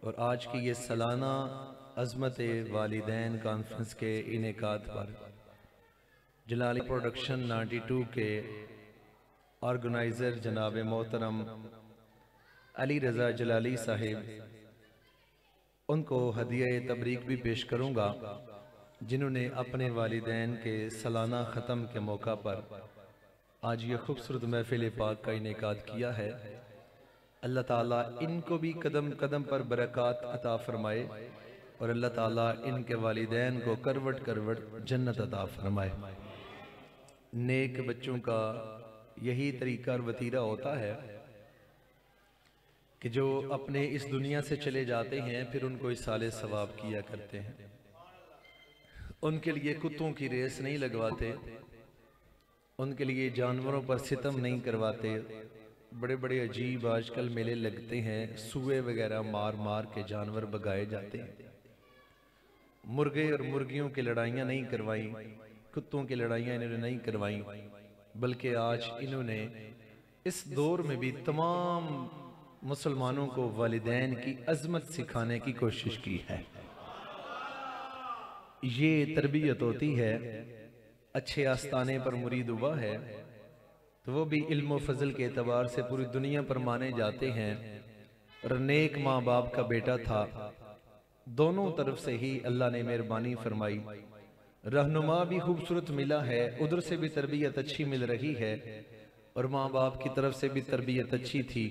और आज की ये सालाना अज़मत वालिदैन कॉन्फ्रेंस के इनेकाद पर जलाली प्रोडक्शन 92 के ऑर्गेनाइज़र जनाब मोहतरम अली रज़ा जलाली साहिब, उनको हदिया तबरीक भी पेश करूँगा जिन्होंने अपने वालिदैन के सालाना ख़त्म के मौका पर आज ये खूबसूरत महफिल पाक का इनेकाद किया है। अल्लाह ताला इनको भी कदम कदम पर बरक़ात अता फरमाए और अल्लाह ताला इनके वालिदैन को करवट करवट जन्नत अता फरमाए। नेक बच्चों का यही तरीका और वतीरा होता है कि जो अपने इस दुनिया से चले जाते हैं फिर उनको इसाले सवाब किया करते हैं। उनके लिए कुत्तों की रेस नहीं लगवाते, उनके लिए जानवरों पर सितम नहीं करवाते। बड़े बड़े अजीब आजकल मेले लगते हैं, सुए वगैरह मार मार के जानवर भगाए जाते हैं। मुर्गे और मुर्गियों की लड़ाइयाँ नहीं करवाई, कुत्तों की लड़ाइयाँ इन्होंने नहीं करवाई, बल्कि आज इन्होंने इस दौर में भी तमाम मुसलमानों को वालिदैन की अज़मत सिखाने की कोशिश की है। ये तरबियत होती है। अच्छे आस्ताने पर मुरीद हुआ है तो वो भी इल्म व फजल के एतबार से पूरी दुनिया पर माने जाते हैं। और नेक माँ बाप का बेटा था, दोनों तरफ से ही अल्लाह ने मेहरबानी फरमाई। रहनुमा भी खूबसूरत मिला है, उधर से भी तरबियत अच्छी मिल रही है और माँ बाप की तरफ से भी तरबियत अच्छी थी।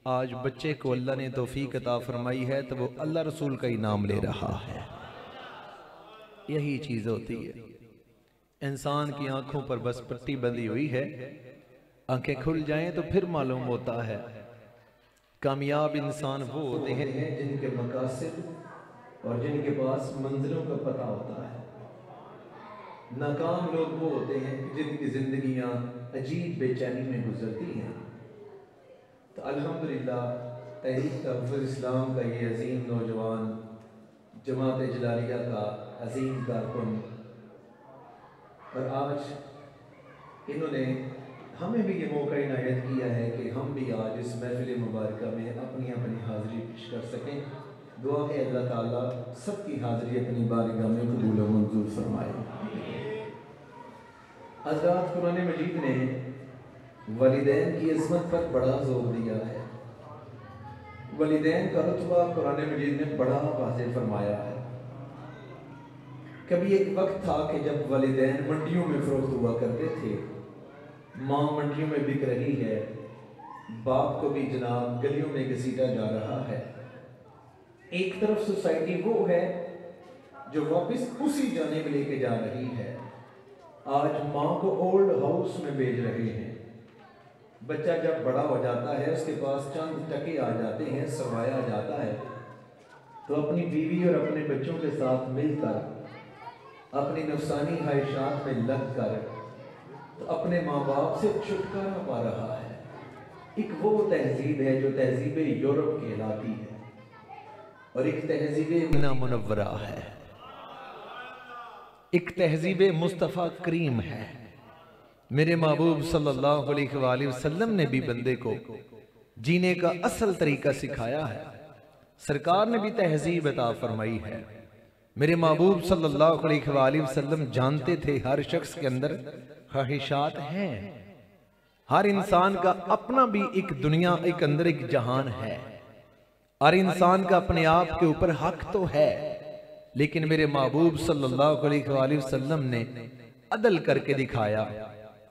आज बच्चे को अल्लाह ने तौफीक अता फरमाई है तो वो अल्लाह रसूल का ही नाम ले रहा है। यही चीज होती है। इंसान की आंखों पर बस पट्टी बंधी हुई है, आंखें खुल जाएं तो फिर मालूम होता है। कामयाब इंसान वो होते हैं जिनके मकासद और जिनके पास मंजिलों का पता होता है। नाकाम लोग वो होते हैं जिनकी जिंदगियां अजीब बेचैनी में गुजरती हैं। तो अल्हम्दुलिल्लाह तहरीक तहफ़्फ़ुज़ इस्लाम का ये अजीम नौजवान, जमात जलालिया का अजीम कारकुन, और आज इन्होंने हमें भी ये मौका इनायत किया है कि हम भी आज इस महफिल मुबारक में अपनी अपनी हाज़िरी पेश कर सकें। दुआ है अल्लाह ताला सबकी हाज़िरी अपनी बारगाह में कबूल व मंजूर फरमाए। हज़रात, कुरान मजीद ने वालिदैन की इज़्ज़त पर बड़ा जोर दिया है। वालिदैन का रुतबा कुरान मजीद ने बड़ा वाज़ेह फरमाया है। कभी एक वक्त था कि जब वालिदैन मंडियों में फरोख्त हुआ करते थे। माँ मंडियों में बिक रही है, बाप को भी जनाब गलियों में घसीटा जा रहा है। एक तरफ सोसाइटी वो है जो वापस उसी जाने में लेके जा रही है। आज माँ को ओल्ड हाउस में भेज रहे हैं। बच्चा जब बड़ा हो जाता है, उसके पास चंद टके आ जाते हैं, सरमाया आ जाता है, तो अपनी बीवी और अपने बच्चों के साथ मिलकर अपनी नफसानी ख्वाहिशात में लगकर तो अपने माँ बाप से छुटकारा पा रहा है। एक वो तहजीब है जो तहजीब यूरोप कहलाती है और एक तहजीब मदीना मुनव्वरा है, एक तहजीब मुस्तफ़ा करीम है। मेरे महबूब सल्लल्लाहु अलैहि वसल्लम ने भी बंदे को जीने का असल तरीका सिखाया है। सरकार ने भी तहजीब अता फरमाई है। मेरे महबूब सल्लल्लाहु अलैहि वसल्लम जानते थे हर शख्स के अंदर ख्वाहिशात हैं। हर इंसान का अपना भी एक दुनिया, एक अंदर एक जहान है। हर इंसान का अपने आप के ऊपर हक तो है, लेकिन मेरे महबूब सल्लल्लाहु अलैहि वसल्लम ने अदल करके दिखाया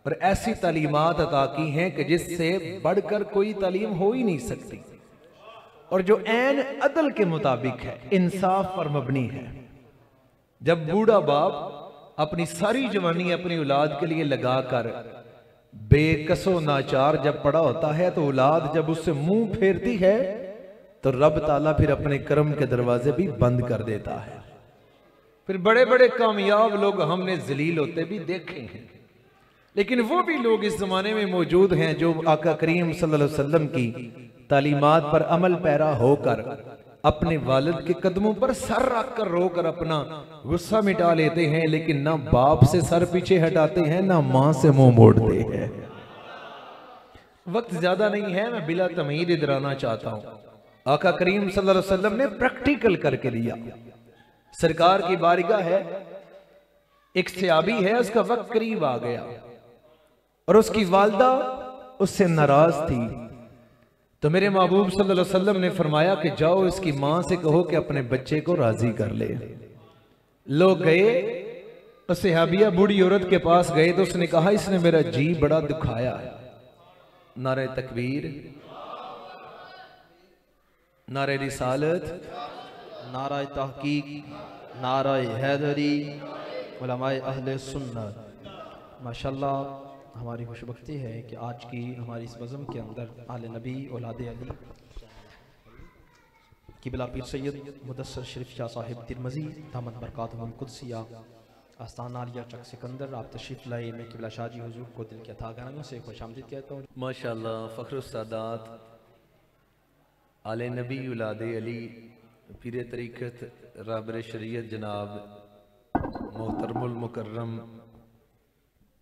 और ऐसी तालीमात अता की हैं कि जिससे बढ़कर कोई तालीम हो ही नहीं सकती और जो ऐन अदल के मुताबिक है, इंसाफ पर मबनी है। जब बूढ़ा बाप अपनी सारी जवानी अपनी औलाद के लिए लगाकर बेकसो नाचार जब पड़ा होता है तो औलाद जब उससे मुंह फेरती है तो रब ताला फिर अपने कर्म के दरवाजे भी बंद कर देता है। फिर बड़े बड़े कामयाब लोग हमने जलील होते भी देखे हैं, लेकिन वो भी लोग इस जमाने में मौजूद हैं जो आका करीम सल्लल्लाहु अलैहि वसल्लम की तालीमात पर अमल पैरा होकर अपने वालिद के कदमों पर सर रखकर रोकर अपना गुस्सा मिटा लेते हैं, लेकिन ना बाप से सर पीछे हटाते हैं ना मां से मुंह मोड़ते हैं। वक्त ज्यादा नहीं है, मैं बिला तमीद इधर आना चाहता हूं। आका करीम सल्लल्लाहु अलैहि वसल्लम ने प्रैक्टिकल करके दिया। सरकार की बारगाह है, एक सहाबी है, उसका वक्त करीब आ गया और उसकी वालदा उससे नाराज थी। तो मेरे महबूब सल्लल्लाहु अलैहि वसल्लम ने फरमाया कि जाओ इसकी मां से कहो कि अपने बच्चे को राजी कर ले। लोग गए, उस सहाबिया बूढ़ी औरत के पास गए तो उसने कहा इसने मेरा जी बड़ा दुखाया है। नारे तकबीर, नारे रिसालत, नारा तहकीक, नारा हैदरी, उलमाए अहले सुन्नत। माशाल्लाह हमारी खुशबख्ती है कि आज की हमारी इस बज़म के अंदर आले नबी औलादे अली किबला पीर सैयद मुदस्सर शरीफ शाह साहिब तिरमज़ी दामद बरकातुहुल कुद्सिया आस्ताना आलिया चक सिकंदर आप तशरीफ़ लाए। मैं किबला शाह जी हुजूर को दिल के अथा गरमियों से खुशामदीद कहता हूँ। माशाअल्लाह फ़ख्रुस सादात आले नबी औलादे अली पीर तरीक़त रहबर शरीयत जनाब मोहतरमुल मुकर्रम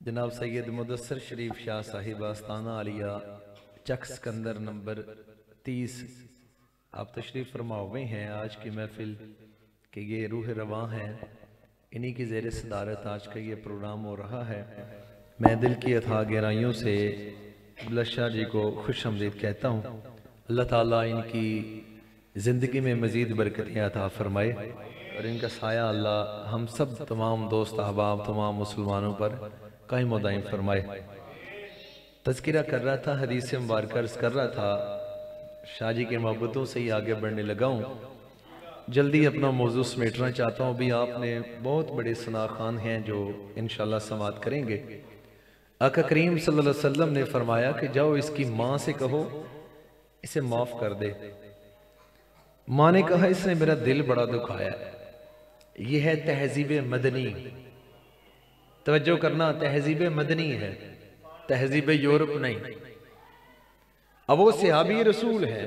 जनाब सैयद मुदस्सर शरीफ शाह साहिब आस्ताना आलिया चक सिकंदर नंबर 30 आप तशरीफ़ फरमा हुए हैं। आज की महफिल के ये रूह रवां हैं, इन्हीं की ज़ेर सदारत आज का ये प्रोग्राम हो रहा है। मैं दिल की अथाह गहराइयों से शाह जी को खुश आमदीद कहता हूँ। अल्लाह ताला इनकी ज़िंदगी में मज़ीद बरकतें अता फरमाए और इनका साया अल्लाह हम सब तमाम दोस्त अहबाब तमाम मुसलमानों पर कायम दायम फरमाए। तज़किरा कर रहा था, हदीस मुबारक अर्ज़ कर रहा था, शाह जी के मोहब्बतों से ही आगे बढ़ने लगा हूँ। जल्दी अपना मौजू समेटना चाहता हूँ। अभी आपने बहुत बड़े सना खान हैं जो इंशाल्लाह समाअत करेंगे। आका करीम सल्लल्लाहु अलैहि वसल्लम ने फरमाया कि जाओ इसकी माँ से कहो इसे माफ़ कर दे। माँ ने कहा इसने मेरा दिल बड़ा दुखाया है। यह है तहजीब मदनी, तवज्जो करना, तहजीब मदनी है, तहजीब यूरोप नहीं। अब वो सहाबी रसूल है,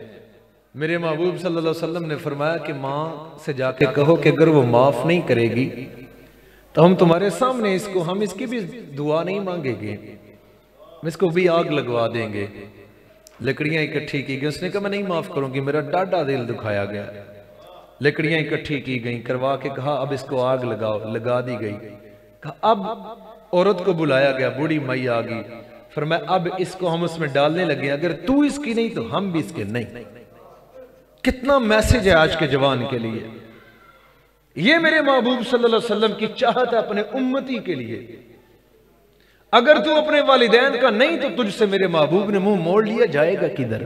मेरे महबूब सल्लल्लाहु अलैहि वसल्लम ने फरमाया कि माँ से जाके कहो कि अगर वो माफ़ नहीं करेगी तो हम तुम्हारे सामने इसको, हम इसकी भी दुआ नहीं मांगेंगे, हम इसको भी आग लगवा देंगे। लकड़ियां इकट्ठी की गई, उसने कहा मैं नहीं माफ़ करूंगी, मेरा डाढ़ा दिल दुखाया गया। लकड़ियां इकट्ठी की गई, करवा के कहा अब इसको आग लगाओ, लगा दी गई। कहा अब औरत को बुलाया गया, बूढ़ी माई आ गई, फिर मैं अब इसको हम उसमें डालने लगे, अगर तू इसकी नहीं तो हम भी इसके नहीं। कितना मैसेज है आज के जवान के लिए। ये मेरे महबूब सल्लल्लाहु अलैहि वसल्लम की चाहत है अपने उम्मती के लिए। अगर तू अपने वालिदैन का नहीं तो तुझसे मेरे महबूब ने मुंह मोड़ लिया, जाएगा किधर।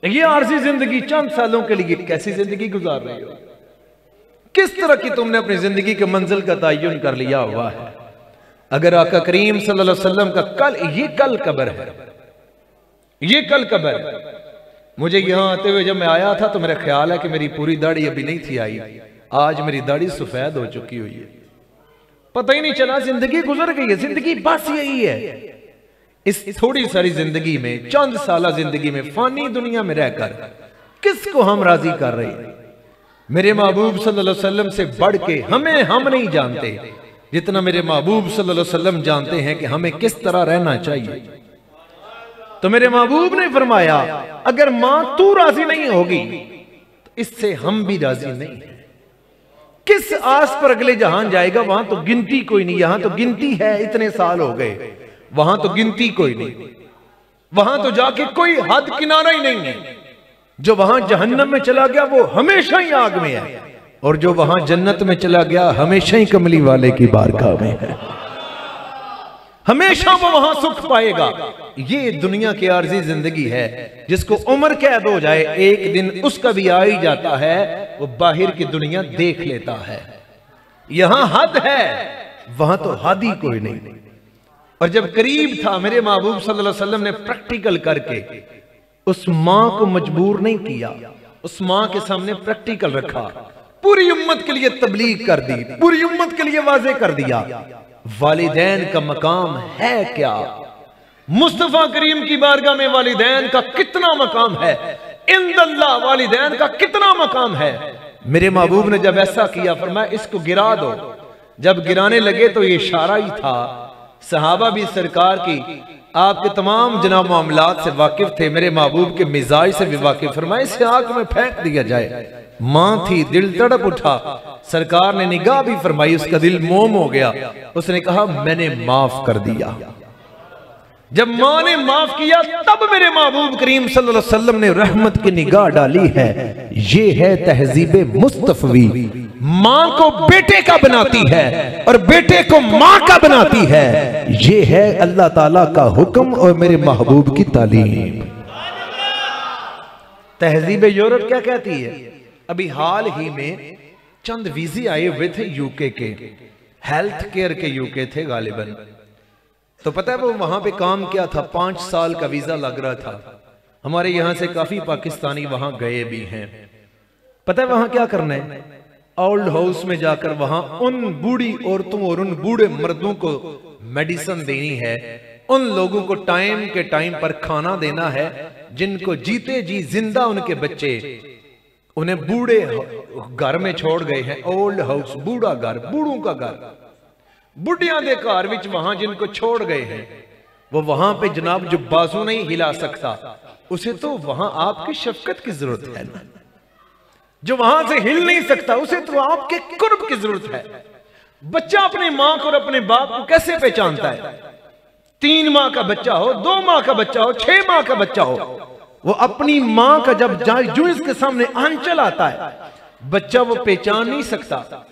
ये आरजी जिंदगी चंद सालों के लिए कैसी जिंदगी गुजार रही हो, किस तरह की तुमने अपनी जिंदगी के मंजिल का तयन कर लिया हुआ है। अगर आका करीम सल्लल्लाहु अलैहि वसल्लम का कल कब्र है, ये कल कब्र है। मुझे यहां आते हुए जब मैं आया था तो मेरा ख्याल है कि मेरी पूरी दाढ़ी अभी नहीं थी आई, आज मेरी दाढ़ी सफेद हो चुकी हुई है। पता ही नहीं चला, जिंदगी गुजर गई है। जिंदगी बस यही है, इस थोड़ी सारी जिंदगी में, चंद साल जिंदगी में, फानी दुनिया में रहकर किसको हम राजी कर रहे हैं। मेरे महबूब सल्लल्लाहु अलैहि वसल्लम से बढ़ के हमें हम नहीं जानते जितना मेरे महबूब सल्लल्लाहु अलैहि वसल्लम जानते हैं कि हमें किस तरह रहना चाहिए। तो मेरे महबूब ने फरमाया अगर मां तू राजी नहीं होगी तो इससे हम भी राजी नहीं। किस आस पर अगले जहां जाएगा, वहां तो गिनती कोई नहीं। यहां तो गिनती है, इतने साल हो गए, वहां तो गिनती कोई नहीं। वहां तो जाके कोई हद किनारा ही नहीं है। जो वहां जहन्नम में चला गया वो हमेशा ही आग में है, और जो वहां जन्नत में चला गया हमेशा ही कमली वाले की बारगाह में है। हमेशा वो वहां सुख पाएगा। ये दुनिया की आर्जी जिंदगी है जिसको उम्र कैद हो जाए, एक दिन उसका भी आ ही जाता है, वो बाहर की दुनिया देख लेता है। यहां हद है, वहां तो हद ही कोई नहीं। और जब करीब था, मेरे महबूब सल्लल्लाहु अलैहि वसल्लम ने प्रैक्टिकल करके उस मां को मजबूर नहीं किया, उस मां के सामने प्रैक्टिकल रखा, पूरी उम्मत के लिए तबलीग कर दी, पूरी उम्मत के लिए वाजे कर दिया वालिदैन का मकाम है क्या। मुस्तफा करीम की बारगाह में वालिदैन का कितना मकाम है, इंदल्लाह वालिदैन का कितना मकाम है। मेरे महबूब ने जब ऐसा किया फरमाया इसको गिरा दो। जब गिराने लगे तो ये इशारा ही था सहाबा भी सरकार की आपके तमाम जनाब मामलात से वाकिफ थे, मेरे महबूब के मिजाज से भी वाकिफ। फरमाए इसे आग में फेंक दिया जाए। मां थी, दिल तड़प उठा, सरकार ने निगाह भी फरमाई, उसका दिल मोम हो गया। उसने कहा मैंने माफ कर दिया। जब मां ने माफ किया तब मेरे महबूब करीम सल्लल्लाहु अलैहि वसल्लम ने रहमत की निगाह डाली है। ये है तहजीबे मुस्तफवी, मां को बेटे का बनाती है और बेटे को मां का बनाती है। ये है अल्लाह ताला का हुक्म और मेरे महबूब की तालीम। तहजीबे यूरोप क्या कहती है? अभी हाल ही में चंद वीजे आए हुए थे यूके के, हेल्थ केयर के यूके थे गालिबन। तो पता है वो वहां पे काम क्या था? 5 साल का वीजा लग रहा था। हमारे यहां से काफी पाकिस्तानी वहां गए भी हैं। पता है वहां क्या करना है? ओल्ड हाउस में जाकर वहां उन बूढ़ी औरतों और उन बूढ़े मर्दों को मेडिसिन देनी है। उन लोगों को टाइम के टाइम पर खाना देना है जिनको जीते जी जिंदा उनके बच्चे उन्हें बूढ़े घर में छोड़ गए हैं। ओल्ड हाउस, बूढ़ा घर, बूढ़ों का घर, बुढ़िया दे घर विच वहां जिनको छोड़ गए हैं, वो वहां पे जनाब जो बाजू नहीं हिला सकता, उसे तो वहां आपकी शफकत की जरूरत है ना। जो वहां से हिल नहीं सकता उसे तो आपके कुर्ब की जरूरत है। बच्चा अपनी मां को और अपने बाप को कैसे पहचानता है? 3 माह का बच्चा हो, 2 माह का बच्चा हो, 6 माह का बच्चा हो, वो अपनी मां का जब जो इसके सामने आंचल आता है, बच्चा वो पहचान नहीं सकता।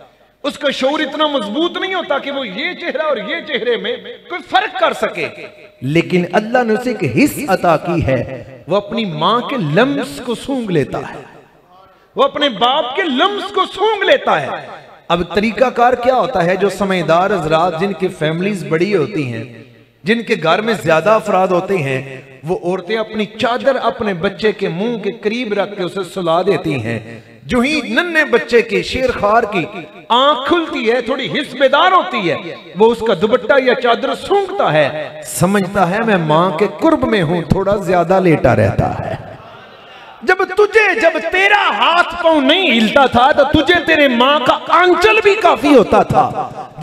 उसका शौर इतना मजबूत नहीं होता कि वो ये चेहरा और ये चेहरे में कोई फर्क कर सके। लेकिन अल्लाह ने उसे एक हिस्स अता की है, वो अपनी मां के लम्स को सूंघ लेता है, वो अपने बाप के लम्स को सूंघ लेता है। अब तरीकाकार क्या होता है? जो समझदार हज़रात जिनकी फैमिलीज बड़ी होती हैं, जिनके घर में ज्यादा अफराद होते हैं, वो औरतें अपनी चादर अपने बच्चे के मुंह के करीब रख के उसे सुला देती हैं। जो ही नन्हे बच्चे की शेरखार की आंख खुलती है, थोड़ी हिस्सेदार होती है, वो उसका दुपट्टा या चादर सूंघता है, समझता है मैं मां के कुर्ब में हूं, थोड़ा ज्यादा लेटा रहता है। जब तेरा हाथ पांव नहीं हिलता था तो तुझे तेरे मां का आंचल भी काफी होता था।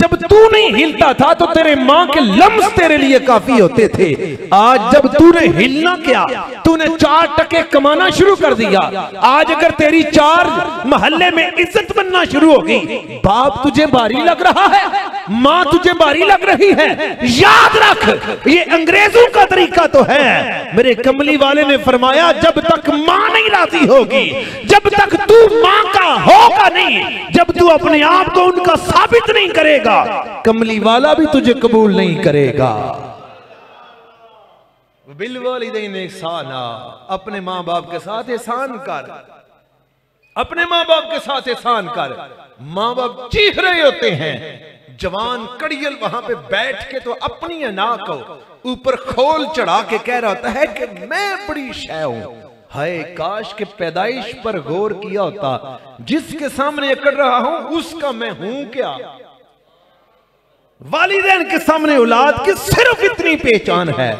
जब तू नहीं हिलता था तो तेरे मां के लम्स तेरे लिए काफी होते थे। आज जब तूने हिलना क्या, तूने 4 टके कमाना शुरू कर दिया, आज अगर तेरी 4 मोहल्ले में इज्जत बनना शुरू होगी, बाप तुझे भारी लग रहा है, मां तुझे भारी लग रही है, याद रख ये अंग्रेजों का तरीका तो है। मेरे कमली वाले ने फरमाया जब तक मां नहीं राजी होगी, जब तक तू मां का होगा नहीं, जब तू अपने आप को उनका साबित नहीं करेगा, कमली वाला भी तुझे कबूल नहीं करेगा। बिलवालिदैन एहसाना, अपने मां बाप के साथ एहसान कर, अपने मां बाप के साथ एहसान कर। मां बाप चीख रहे होते हैं, जवान कड़ियल वहां पे बैठ के तो अपनी अना को ऊपर खोल चढ़ा के कह रहा होता है कि मैं बड़ी शय हूं। हाय काश के पैदाइश पर गौर किया होता, जिसके सामने अकड़ रहा हूं उसका मैं हूं क्या। वालिदैन के सामने औलाद की सिर्फ इतनी पहचान है,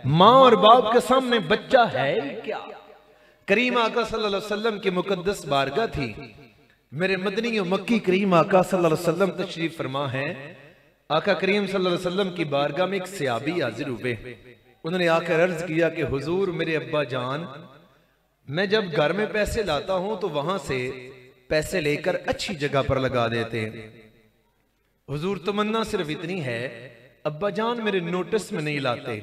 मां और बाप के सामने बच्चा है क्या। करीम आका सल्लल्लाहु अलैहि वसल्लम की मुकद्दस बारगाह थी। मेरे मदनी और मक्की करीम आका सल्लल्लाहु अलैहि वसल्लम तशरीफ फरमा है। आका करीम सल्लल्लाहु अलैहि वसल्लम की बारगाह में एक सहाबी हाजिर हुए। उन्होंने आकर अर्ज किया कि हुजूर मेरे अब्बा जान, मैं जब घर में पैसे लाता हूं तो वहां से पैसे लेकर अच्छी जगह पर लगा देते हैं। हुजूर तमन्ना सिर्फ इतनी है, अब्बा जान मेरे नोटिस में नहीं लाते,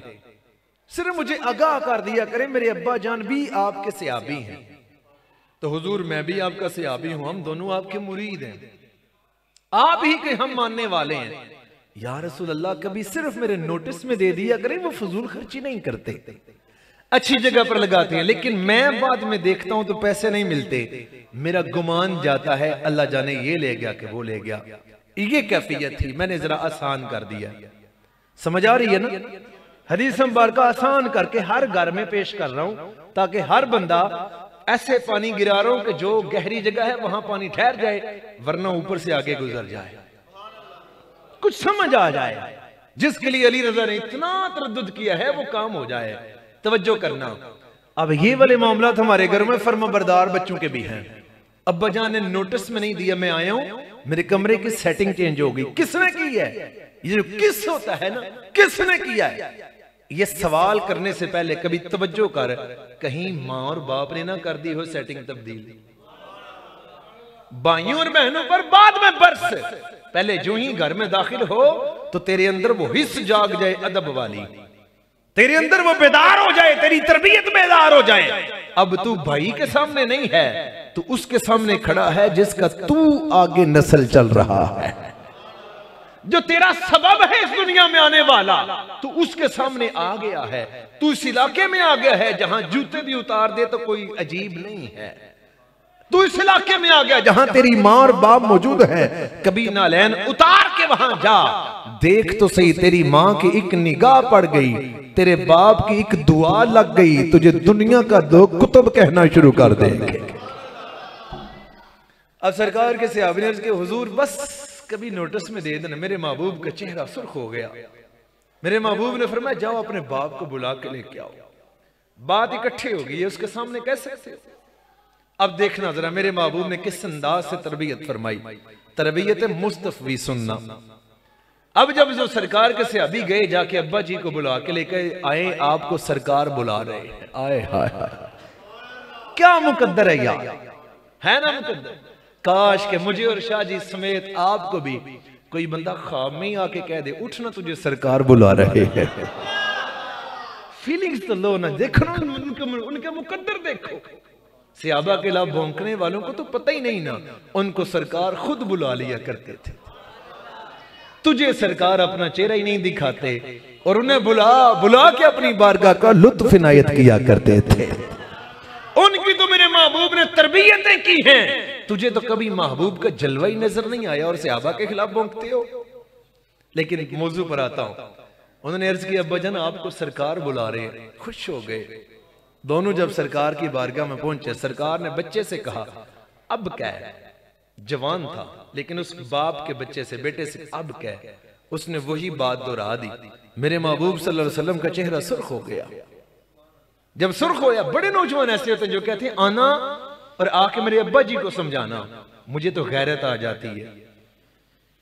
सिर्फ मुझे आगाह कर दिया करें मेरे अब्बा जान भी आपके सहाबी हैं। तो हुजूर मैं भी आपका सहाबी हूं, हम दोनों आपके मुरीद हैं, आप ही के हम मानने वाले हैं। या रसूल अल्लाह कभी सिर्फ मेरे नोटिस में दे दिया करें, वो फजूल खर्ची नहीं करते, अच्छी जगह पर लगाते हैं, लेकिन मैं बाद में देखता हूं तो पैसे नहीं मिलते, मेरा गुमान जाता है अल्लाह जाने ये ले गया कि वो ले गया। ये कैफियत थी, मैंने जरा आसान कर दिया। समझ आ रही है ना? हदीस मुबारक आसान करके हर घर में पेश कर रहा हूं ताकि हर बंदा ऐसे पानी गिरा रहा हूं कि जो गहरी जगह है वहां पानी ठहर जाए, वरना ऊपर से आगे गुजर जाए, कुछ समझ आ जाए। जिसके लिए अली रजा ने इतना तरद्दुद किया है वो काम हो जाए। तवज्जो करना, अब ये वाले मामला हमारे घर में फर्माबरदार बच्चों के भी हैं। अब्बा जान ने नोटिस में नहीं दिया, मैं आया हूं, मेरे कमरे की सेटिंग चेंज हो गई। किसने की है? ये जो किस होता है ना, किसने किया है, ये सवाल करने से पहले कभी तवज्जो कर, कहीं माँ और बाप ने ना कर दी हो सेटिंग तब्दील। भाइयों और बहनों पर बाद में बरस, पहले जो ही घर में दाखिल हो तो तेरे अंदर वो हिस्स जाग जाए अदब वाली, तेरे अंदर वो बेदार हो जाए, तेरी तरबियत बेदार हो जाए। अब तू भाई के सामने नहीं है, तू उसके सामने खड़ा है जिसका तू आगे नस्ल चल रहा है, जो तेरा सबब है इस दुनिया में आने वाला, तू उसके सामने आ गया है। तू इस इलाके में आ गया है जहां जूते भी उतार दे तो कोई अजीब नहीं है। तू इस इलाके में आ गया जहां तेरी मां और बाप मौजूद है, कभी नालैन उतार के वहां जा, देख तो सही तेरी मां की एक निगाह पड़ गई, तेरे बाप की एक दुआ लग गई, तुझे दुनिया का दो कुतुब कहना शुरू कर देंगे। अब सरकार के सहाबा ने अर्ज़ किया, हुजूर बस कभी नोटिस में दे देना। मेरे महबूब का चेहरा सुर्ख हो गया। मेरे महबूब ने फरमाया, जाओ अपने बाप को बुला के लेके आओ। बात इकट्ठी हो गई है, उसके सामने कह सकते हो। अब देखना जरा मेरे महबूब ने किस अंदाज से तरबियत फरमाई, तरबियत मुस्तफवी सुनना। अब जब जो सरकार के सहाबी गए, जाके अब्बा जी को बुला के लेके आए, आपको सरकार बुला रहे हैं। आए हाय हाय, क्या मुकद्दर है यार, है ना मुकद्दर। काश के मुझे और शाह जी समेत आपको भी कोई बंदा ख्वाब में आके कह दे, उठना तुझे सरकार बुला रहे हैं। फीलिंग्स तो लो ना, देखो ना उनके मुकद्दर देखो। सहाबा के लाभ भौंकने वालों को तो पता ही नहीं ना, उनको सरकार खुद बुला लिया करते थे। तुझे सरकार अपना चेहरा ही नहीं दिखाते और उन्हें बुला बुला के अपनी बारगाह का लुत्फ इनायत किया करते थे। उनकी तो मेरे महबूब ने तरबियतें की हैं, तुझे तो कभी महबूब का जलवा ही नजर नहीं आया और सहाबा के खिलाफ भौंकते हो। लेकिन मौजू पर आता हूं। उन्होंने अर्ज किया, अब्बा जान आपको सरकार बुला रहे हैं। खुश हो गए दोनों। जब सरकार की बारगाह में पहुंचे, सरकार ने बच्चे से कहा, अब क्या है। जवान था लेकिन उस बाप के बच्चे से, बेटे से अब क्या है। उसने वही बात दोहरा दी। मेरे महबूब सल्लल्लाहु अलैहि वसल्लम का चेहरा सुर्ख हो गया। जब सुर्ख होया, बड़े नौजवान ऐसे होते हैं जो कहते हैं आना और आके मेरे अब्बा जी को समझाना, मुझे तो गैरत आ जाती है।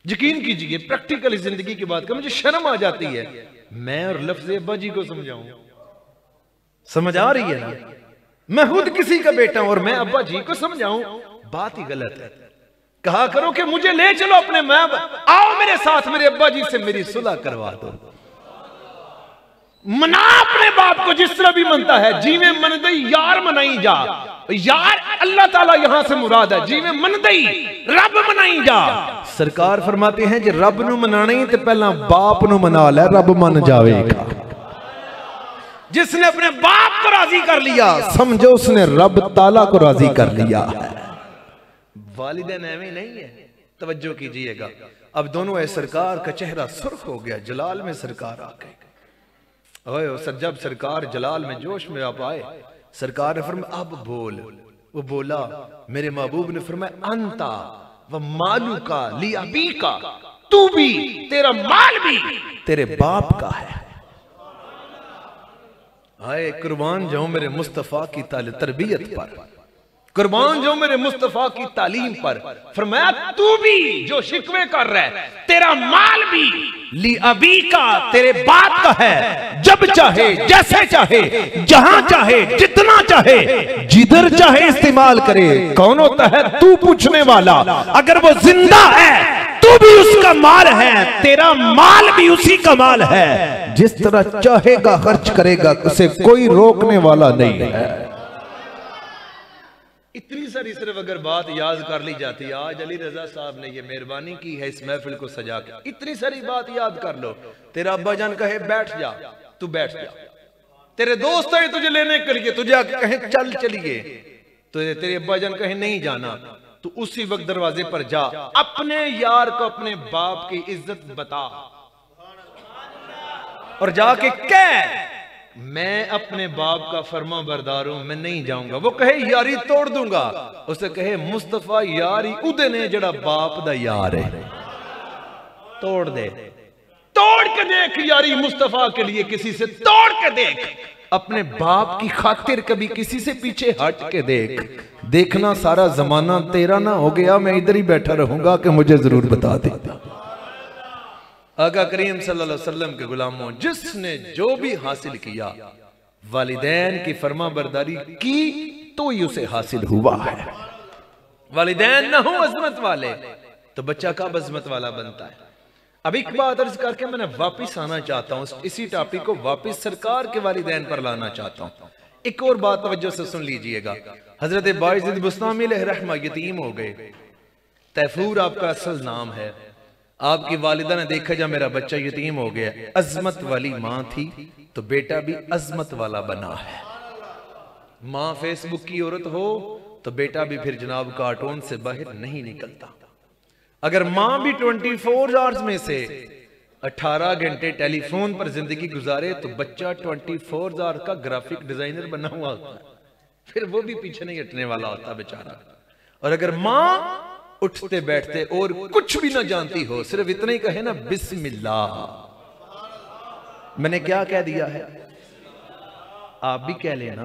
यकीन कीजिए प्रैक्टिकल जिंदगी की बात का, मुझे शर्म आ जाती है मैं और लफ्ज़ अब्बा जी को समझाऊं। समझ आ रही है ना, मैं खुद किसी का बेटा हूं और मैं अब्बा जी को समझाऊं, बात ही गलत है। कहा करो कि मुझे ले चलो अपने, मैं आओ मेरे साथ, मेरे अब्बा जी से मेरी सुलह करवा दो। मना अपने बाप को जिस तरह भी मनता है, जी में मन दई यार मनाई जा। यार अल्लाह ताला यहां से मुराद है, जी में मन दई रब मनाई जा। सरकार फरमाते हैं, जो रब नु मनाना ही तो पहला बाप नु मना ले, रब मन जाएगा। जिसने अपने बाप को राजी कर लिया, समझो उसने रब ताला को राजी कर लिया है। वालिदैन एवं नहीं है, तवज्जो कीजिएगा। अब दोनों ऐ सरकार का चेहरा सुर्ख हो गया, जलाल में सरकार आ गए। जब सरकार जलाल में जोश में आप आए, सरकार ने फरमाया अब बोल। वो बोला, मेरे महबूब ने फरमाया अंता व मालू का ली अबी का, तू भी तेरा माल भी तेरे बाप का है। आए कुर्बान जाऊं मेरे मुस्तफा की तरबियत पर, कुर्बान जाऊं मेरे मुस्तफा की तालीम पर। फरमाया तू भी जो शिकवे कर रहा है, तेरा माल भी ली अबी का, तेरे बाप का है। जब चाहे, जैसे चाहे, जहां चाहे, जितना चाहे, जिधर चाहे इस्तेमाल करे। कौन होता है तू पूछने वाला? अगर वो जिंदा है तू भी उसका माल है, तेरा माल भी उसी का माल है। जिस तरह चाहेगा खर्च करेगा, उसे कोई रोकने वाला नहीं है। इतनी सारी सिर्फ अगर बात याद कर ली जाती है, आज अली रजा साहब ने ये मेहरबानी की है इस महफिल को सजा के, इतनी सारी बात याद कर लो। तेरा अब्बा जान कहे बैठ जा, तू बैठ जा। तेरे दोस्त आए तुझे लेने के लिए, तुझे आके कहे चल चलिए, तो तेरे अब्बा जान कहे नहीं जाना, तो उसी वक्त दरवाजे पर जा, अपने यार को अपने बाप की इज्जत बता और जाके कह मैं अपने बाप का फर्मा बरदार हूं, मैं नहीं जाऊंगा। वो कहे यारी तोड़ दूंगा, उसे कहे मुस्तफा यारी उदे ने जड़ा बाप दा यार है, तोड़ दे, तोड़ के देख यारी मुस्तफा के लिए, किसी से तोड़ के देख, अपने बाप की खातिर कभी किसी से पीछे हट के देख। देखना सारा जमाना तेरा ना हो गया, मैं इधर ही बैठा रहूंगा कि मुझे जरूर बता दे। आका करीम सल्लल्लाहु अलैहि वसल्लम के गुलामों, जिसने जो भी हासिल किया वालिदैन की फर्मा बरदारी की तो ही उसे हासिल हुआ है। वालिदैन ना हो अजमत वाले तो बच्चा कब अजमत वाला बनता है। अब एक बात अर्ज करके मैंने वापिस आना चाहता हूं, इसी टॉपिक को वापिस सरकार के वालिदैन पर लाना चाहता हूं। एक और बात तवज्जो से सुन लीजिएगा। हजरत बाइज़िद बुस्तामी अलैहिर्रहमा यतीम हो गए। तैफूर आपका असल नाम है। आपकी वालिदा ने देखा जब मेरा बच्चा यतीम हो गया, अजमत वाली माँ थी तो बेटा भी अजमत वाला बना है। माँ फेसबुक की औरत हो तो बेटा भी फिर जनाब कार्टून से बाहर नहीं निकलता। अगर माँ भी 24 आवर्स में से 18 घंटे टेलीफोन पर जिंदगी गुजारे तो बच्चा 24 आवर का ग्राफिक डिजाइनर बना हुआ होता है, फिर वो भी पीछे नहीं हटने वाला होता बेचारा। और अगर माँ उठते बैठते और कुछ भी ना जानती हो, सिर्फ इतना ही कहे ना बिस्मिल्लाह, मैंने क्या कह दिया है, आप भी कह लेना,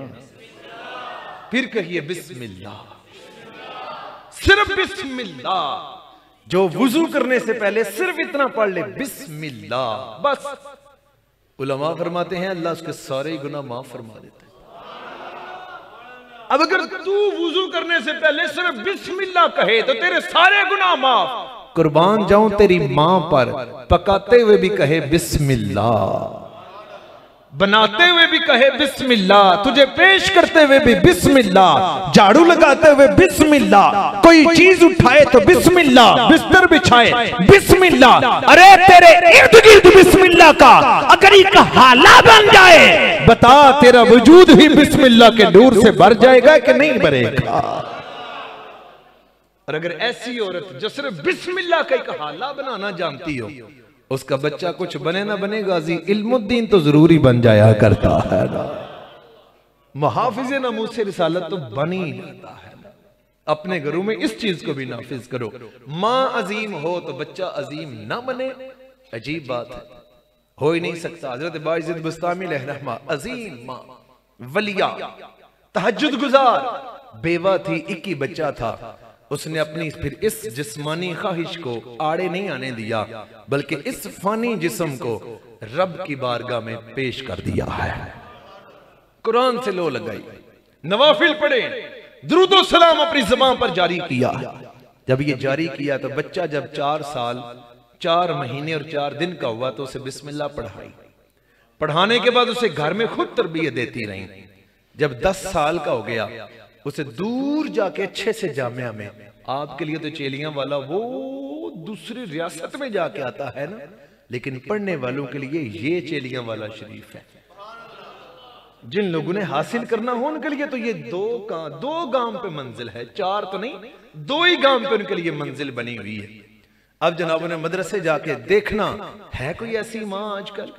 फिर कहिए बिस्मिल्लाह, सिर्फ बिस्मिल्लाह। जो वुजू करने से पहले सिर्फ इतना पढ़ ले बिस्मिल्लाह, बस उलमा फरमाते हैं अल्लाह उसके सारे गुनाह माफ फरमा देता है। अब अगर तू वुजू करने से पहले सिर्फ बिस्मिल्लाह कहे तो तेरे सारे गुनाह माफ। कुर्बान जाऊं तेरी मां पर, पकाते हुए भी कहे बिस्मिल्लाह, बनाते हुए भी कहे बिस्मिल्लाह, तुझे पेश करते हुए भी बिस्मिल्लाह, झाड़ू लगाते हुए बिस्मिल्लाह, कोई चीज उठाए तो बिस्मिल्लाह, बिस्तर बिछाए बिस्मिल्लाह। अरे तेरे इर्द गिर्द बिस्मिल्लाह का अगर एक हाला बन जाए, बता तेरा वजूद ही बिस्मिल्लाह के नूर से भर जाएगा कि नहीं भरेगा। और अगर ऐसी औरत जो सिर्फ बिस्मिल्लाह का एक हाला बनाना जानती हो, उसका बच्चा कुछ बने ना बने गाजी इल्मुद्दीन तो जरूरी बन जाया करता है ना। मुहाफिज नमूसे रिसालत तो बन ही जाता है ना। अपने घरों में इस चीज को भी नाफिज करो। माँ अजीम हो तो बच्चा अजीम ना बने, अजीब बात है, हो ही नहीं सकता। हजरत बाइज़िद बुस्तामी अलैहिर्रहमा अजीम माँ, वलिया, तहज्जुद गुजार, बेवा थी, एक ही बच्चा था। उसने अपनी फिर इस जिस्मानी ख्वाहिश को आड़े नहीं आने दिया, बल्कि इस फानी जिस्म को रब की बारगाह में पेश कर दिया है। कुरान से लो लगाई, नवाफिल पढ़े, दुरूद सलाम अपनी ज़बान पर जारी किया। जब ये जारी किया तो बच्चा जब 4 साल 4 महीने और 4 दिन का हुआ तो उसे बिस्मिल्लाह पढ़ाई। पढ़ाने के बाद उसे घर में खुद तरबियत देती रही। जब 10 साल का हो गया, उसे दूर जाके अच्छे से जामिया में, आपके लिए तो चेलियां वाला वो दूसरी रियासत में जाके आता है ना, लेकिन पढ़ने वालों के लिए ये चेलियां वाला शरीफ है। जिन लोगों ने हासिल करना हो उनके लिए तो ये 2 गांव पे मंजिल है, 4 तो नहीं, 2 ही गांव पे उनके लिए मंजिल बनी हुई है। अब जनाबों ने मदरसे जाके देखना है कोई ऐसी माँ आजकल,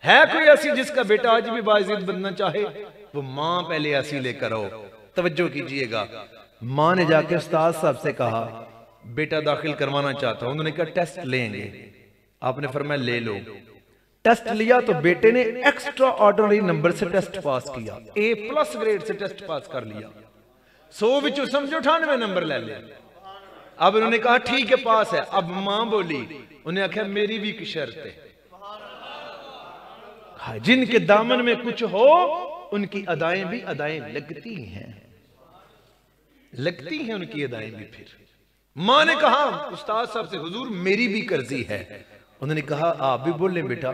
है कोई ऐसी जिसका बेटा आज भी बाइज़िद बनना चाहे, वो माँ पहले ऐसी लेकर आओ। तवज्जो कीजिएगा, माँ ने जाके उस्ताद साहब से कहा बेटा दाखिल करवाना चाहता हूं। उन्होंने कहा टेस्ट लेंगे। आपने फरमाया ले लो। टेस्ट लिया तो बेटे ने एक्स्ट्रा ऑर्डिनरी नंबर से टेस्ट पास किया, A+ ग्रेड से टेस्ट पास कर लिया। 100 विचों समझो 98 नंबर ले ले। अब उन्होंने कहा ठीक है पास है। अब माँ बोली, उन्हें आख्या मेरी भी एक शर्त है, जिनके दामन में कुछ हो उनकी अदाएं भी अदाएं लगती हैं, लगती हैं उनकी अदाएं भी। फिर मां ने कहा उस्ताद साहब से, हुजूर मेरी भी कर्जी है। उन्होंने कहा आप भी बोल लें बेटा।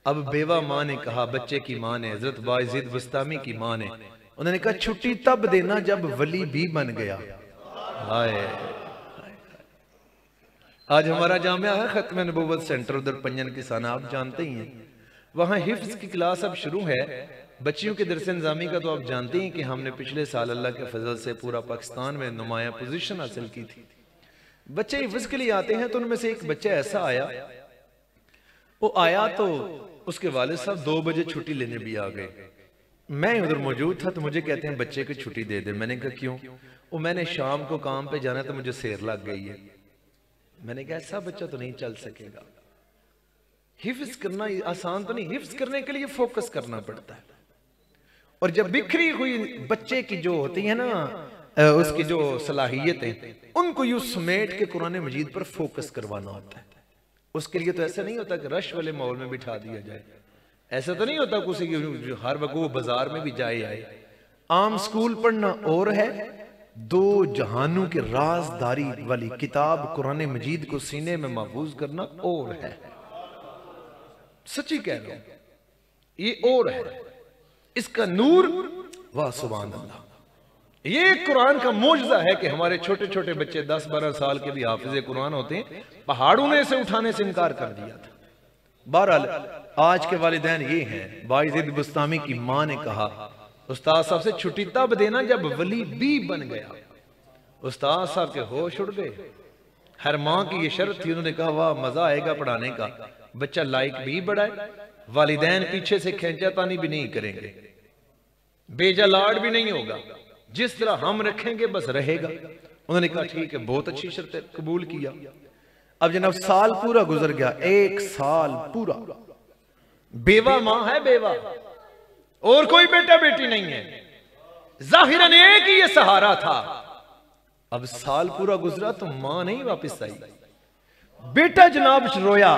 अब बेवा मां ने कहा, बच्चे की मां ने, हजरत बाइज़िद बुस्तामी की मां ने, उन्होंने कहा छुट्टी तब देना जब वली भी बन गया। हाय आज हमारा जामिया है खत्म नबूवत सेंटर, उधर पंजन किसाना, आप जानते ही हैं। वहां हिफ्ज की क्लास अब शुरू है। बच्चियों के दरस निज़ामी का तो आप जानते हैं कि हमने पिछले साल अल्लाह के फजल से पूरा पाकिस्तान में नुमाया पोजीशन हासिल की थी। बच्चे हिफ्ज के लिए आते हैं तो उनमें से एक बच्चा ऐसा आया, वो आया तो उसके वालिद साहब 2 बजे छुट्टी लेने भी आ गए। मैं उधर मौजूद था तो मुझे कहते हैं बच्चे को छुट्टी दे दे। मैंने कहा क्यों? वो मैंने शाम को काम पे जाना तो मुझे सेर लग गई है। मैंने कहा ऐसा बच्चा तो नहीं चल सकेगा। हिफ्ज करना आसान तो नहीं, हिफ्ज करने के लिए फोकस करना पड़ता है। और जब बिखरी हुई बच्चे की जो होती है ना, उसकी जो सलाहियतें, उनको यूं समेट के कुरान मजीद पर फोकस करवाना होता है। उसके लिए तो ऐसा नहीं होता कि रश वाले मॉल में बिठा दिया जाए, ऐसा तो नहीं होता किसी की हर वक्त वो बाजार में भी जाए आए। आम स्कूल पढ़ना और है, दो जहानों के राजदारी वाली किताब कुरान मजीद को सीने में महफूज करना और है। सच्ची कह रहा हूं, ये और है, इसका नूर, वाह सुभान अल्लाह। ये कुरान का मौजज़ा है कि हमारे छोटे छोटे बच्चे 10-12 साल के भी हाफिज़े कुरान होते हैं, पहाड़ों ने इसे उठाने से इनकार कर दिया था। बहरहाल आज के वालिदैन ये हैं। बाइज़िद बुस्तामी की माँ ने कहा उस्ताद साहब से छुट्टी तब देना जब वली भी बन गया। उस्ताद साहब के होश उड़ गए। हर माँ की ये शर्त थी। उन्होंने कहा वाह मजा आएगा पढ़ाने का, बच्चा लाइक भी बढ़ाए, वालिदैन पीछे से खींचातानी भी नहीं करेंगे, बेजा लाड भी नहीं होगा, जिस तरह हम रखेंगे बस रहेगा। उन्होंने कहा ठीक है, बहुत अच्छी शर्त, कबूल किया। अब जनाब साल पूरा गुजर गया, 1 साल पूरा। बेवा मां है, बेवा, और कोई बेटा बेटी नहीं है, जाहिरन एक ही ये सहारा था। अब साल पूरा गुजरा तो मां नहीं वापस आई। बेटा जनाब रोया।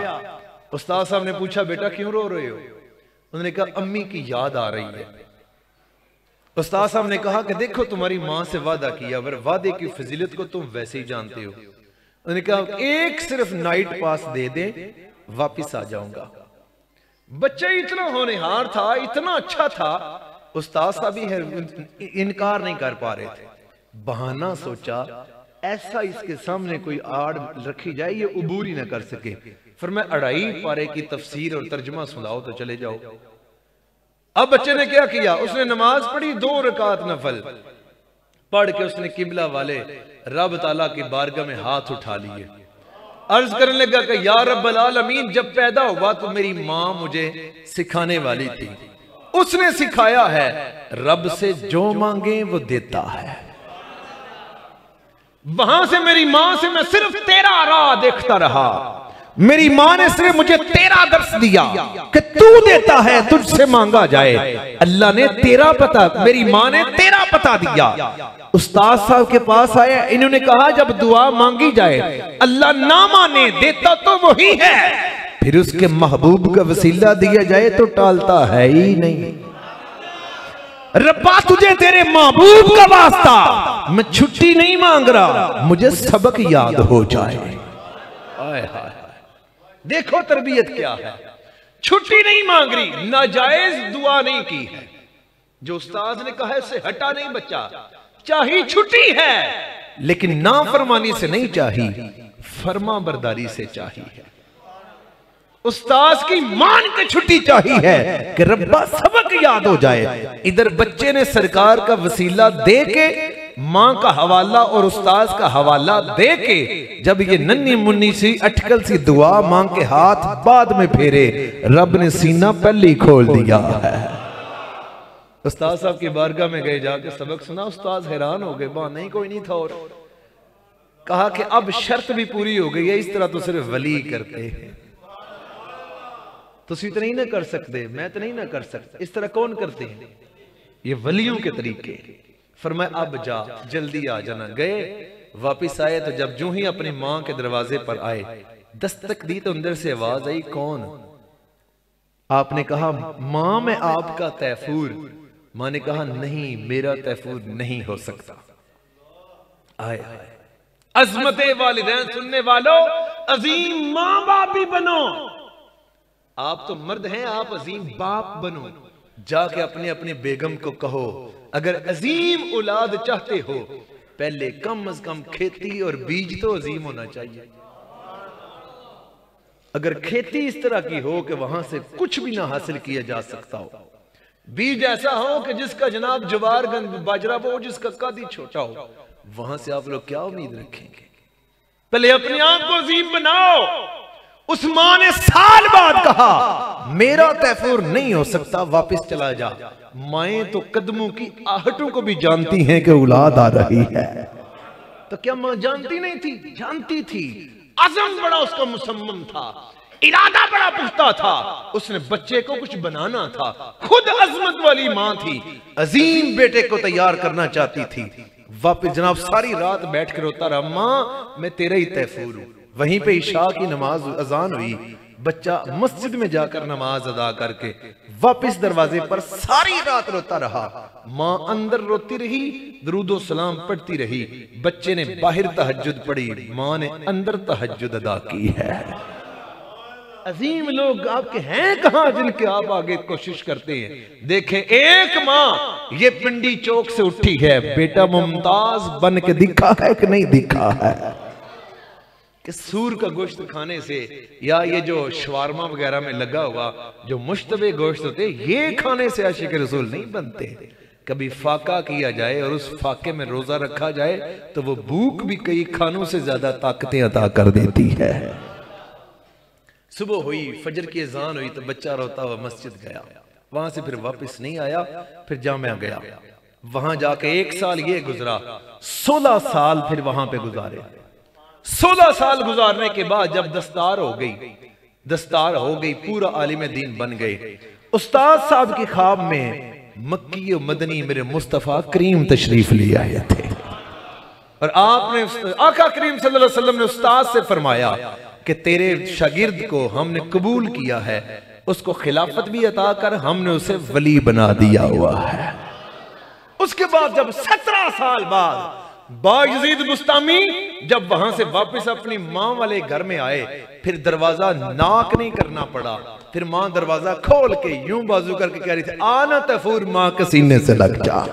उस्ताद साहब ने पूछा बेटा क्यों रो रहे हो? उन्होंने कहा अम्मी की याद आ रही है। उस्ताद साहब ने कहा कि देखो तुम्हारी मां से वादा किया, अगर वादे की फजीलत को तुम वैसे ही जानते हो। उन्होंने कहा एक सिर्फ नाइट पास दे दे, वापिस आ जाऊंगा। बच्चा इतना होनहार था, इतना अच्छा था, उस्ताद साहब भी इनकार नहीं कर पा रहे थे। बहाना सोचा ऐसा इसके सामने कोई आड़ रखी जाए ये उबूर ही ना कर सके। फिर मैं 2.5 पारे की तफसीर और तर्जुमा सुनाओ तो चले जाओ। अब बच्चे ने क्या किया, उसने नमाज पढ़ी 2 रकात नफल पढ़ के उसने किबला वाले रब ताला की बारगाह में हाथ उठा लिए। अर्ज करने लगा कि या रब्बल आलमीन, जब पैदा हुआ तो मेरी मां मुझे सिखाने वाली थी, उसने सिखाया है रब से जो मांगे वो देता है। वहां से मेरी मां से मैं सिर्फ तेरा राह देखता रहा। मेरी मां ने सिर्फ मुझे तेरा दर्श दिया कि तू देता है, तुझसे मांगा जाए। अल्लाह ने तेरा पता, मेरी मां ने तेरा पता दिया। उस्ताद साहब के पास आया, इन्होंने कहा जब दुआ मांगी जाए अल्लाह ना माने, देता तो वही है, फिर उसके महबूब का वसीला दिया जाए तो टालता है ही नहीं। रब्बा तुझे तेरे महबूब का वास्ता, मैं छुट्टी नहीं मांग रहा, मुझे सबक याद हो जाए। आए हाय, देखो तरबियत क्या है। छुट्टी नहीं मांग रही, नाजायज दुआ नहीं की है। जो उस्ताद ने कहा उससे हटा नहीं बच्चा, चाही छुट्टी है, लेकिन नाफरमानी से नहीं चाही, फर्मा बरदारी से चाहिए है। उस्ताद की मान के छुट्टी चाहिए है कि रब्बा सबक याद हो जाए। इधर बच्चे ने सरकार का वसीला दे के, मां का हवाला और उस्ताद का हवाला दे के, जब ये नन्ही मुन्नी सी अटकल सी दुआ मां के हाथ बाद में फेरे, रब ने सीना पहले ही खोल दिया है। उस्ताद साहब की बारगाह में गए, जाके सबक सुना। उस्ताद हैरान हो गए, बहाना ही कोई नहीं था। और कहा कि अब शर्त भी पूरी हो गई है, इस तरह तो सिर्फ वली करते हैं, तुसी तो नहीं ना कर सकते, मैं तो नहीं ना कर सकता, इस तरह कौन करते हैं? ये वलियों के तरीके। फरमाया अब जा, जल्दी आ जाना। गए, वापिस आए तो जब जूं ही अपनी मां के दरवाजे पर आए, दस्तक दी तो अंदर से आवाज आई, कौन? आपने कहा मां मैं आपका तैफूर। मां ने कहा नहीं, मेरा तैफूर नहीं हो सकता। आए अजमते वालिदैन सुनने वालों, अजीम मां बाप भी बनो। आप तो मर्द हैं, आप अजीम बाप बनो। जाके अपने अपने बेगम को कहो अगर अजीम औलाद चाहते हो, पहले कम अज कम खेती और बीज तो अजीम होना चाहिए। अगर खेती इस तरह की हो कि वहां से कुछ भी ना हासिल किया जा सकता हो, बीज ऐसा हो कि जिसका जनाब ज्वार बाजरा वो जिसका कद ही छोटा हो, वहां से आप लोग क्या उम्मीद रखेंगे? पहले अपने आप को अजीम बनाओ। उस मां ने साल बाद कहा मेरा तैफूर नहीं हो सकता, वापस चला जा। माएं तो कदमों की आहटों को भी जानती हैं कि औलाद आ रही है। तो क्या मां जानती नहीं थी? जानती थी। अज़म बड़ा उसका मुसम्मम था, इरादा बड़ा पुख्ता था। उसने बच्चे को कुछ बनाना था, खुद अजमत वाली मां थी, अजीम बेटे को तैयार करना चाहती थी। वापस जनाब सारी रात बैठ कर रोता रहा, मां मैं तेरा ही तैफूर हूं, वहीं पे इशा की नमाज अजान हुई, बच्चा मस्जिद में जाकर नमाज अदा करके वापस दरवाजे पर सारी रात रोता रहा। माँ अंदर रोती रही, दरूदो सलाम पढ़ती रही, बच्चे ने बाहर तहज्जुद पढ़ी, माँ ने अंदर तहज्जुद अदा की है। अजीम लोग आपके हैं कहां जिनके आप आगे कोशिश करते हैं। देखें, एक माँ ये पिंडी चौक से उठी है, बेटा मुमताज बन के दिखा है कि नहीं दिखा है कि सूर का गोश्त खाने से या ये जो शवारमा वगैरह में लगा हुआ जो मुश्तबे गोश्त होते ये खाने से आशिक रसूल नहीं बनते। कभी फाका किया जाए और उस फाके में रोजा रखा जाए तो वो भूख भी कई खानों से ज्यादा ताकतें अता कर देती है। सुबह हुई, फजर की अजान हुई तो बच्चा रोता हुआ मस्जिद गया, वहां से फिर वापस नहीं आया, फिर जामिया गया, वहां जाके 1 साल ये गुजरा, 16 साल फिर वहां पे गुजारे। 16 साल गुजारने के बाद जब दस्तार हो गई, पूरा आलिम दीन बन गए। उस्ताद साहब की ख्वाब में मक्की और मदनी मेरे मुस्तफा करीम तशरीफ ले आए थे और आपने आका करीम सल्लल्लाहु अलैहि वसल्लम ने उस्ताद से फरमाया कि तेरे शागिर्द को हमने कबूल किया है, उसको खिलाफत भी अता कर, हमने उसे वली बना दिया हुआ है। उसके बाद जब 17 साल बाद बायजीद बुस्तामी जब वहां से वापस अपनी माँ वाले घर में आए, फिर दरवाजा नाक नहीं करना पड़ा, फिर माँ दरवाजा खोल के यूं बाजू करके कह रही थी, आना तफूर माँ के सीने से लग जा।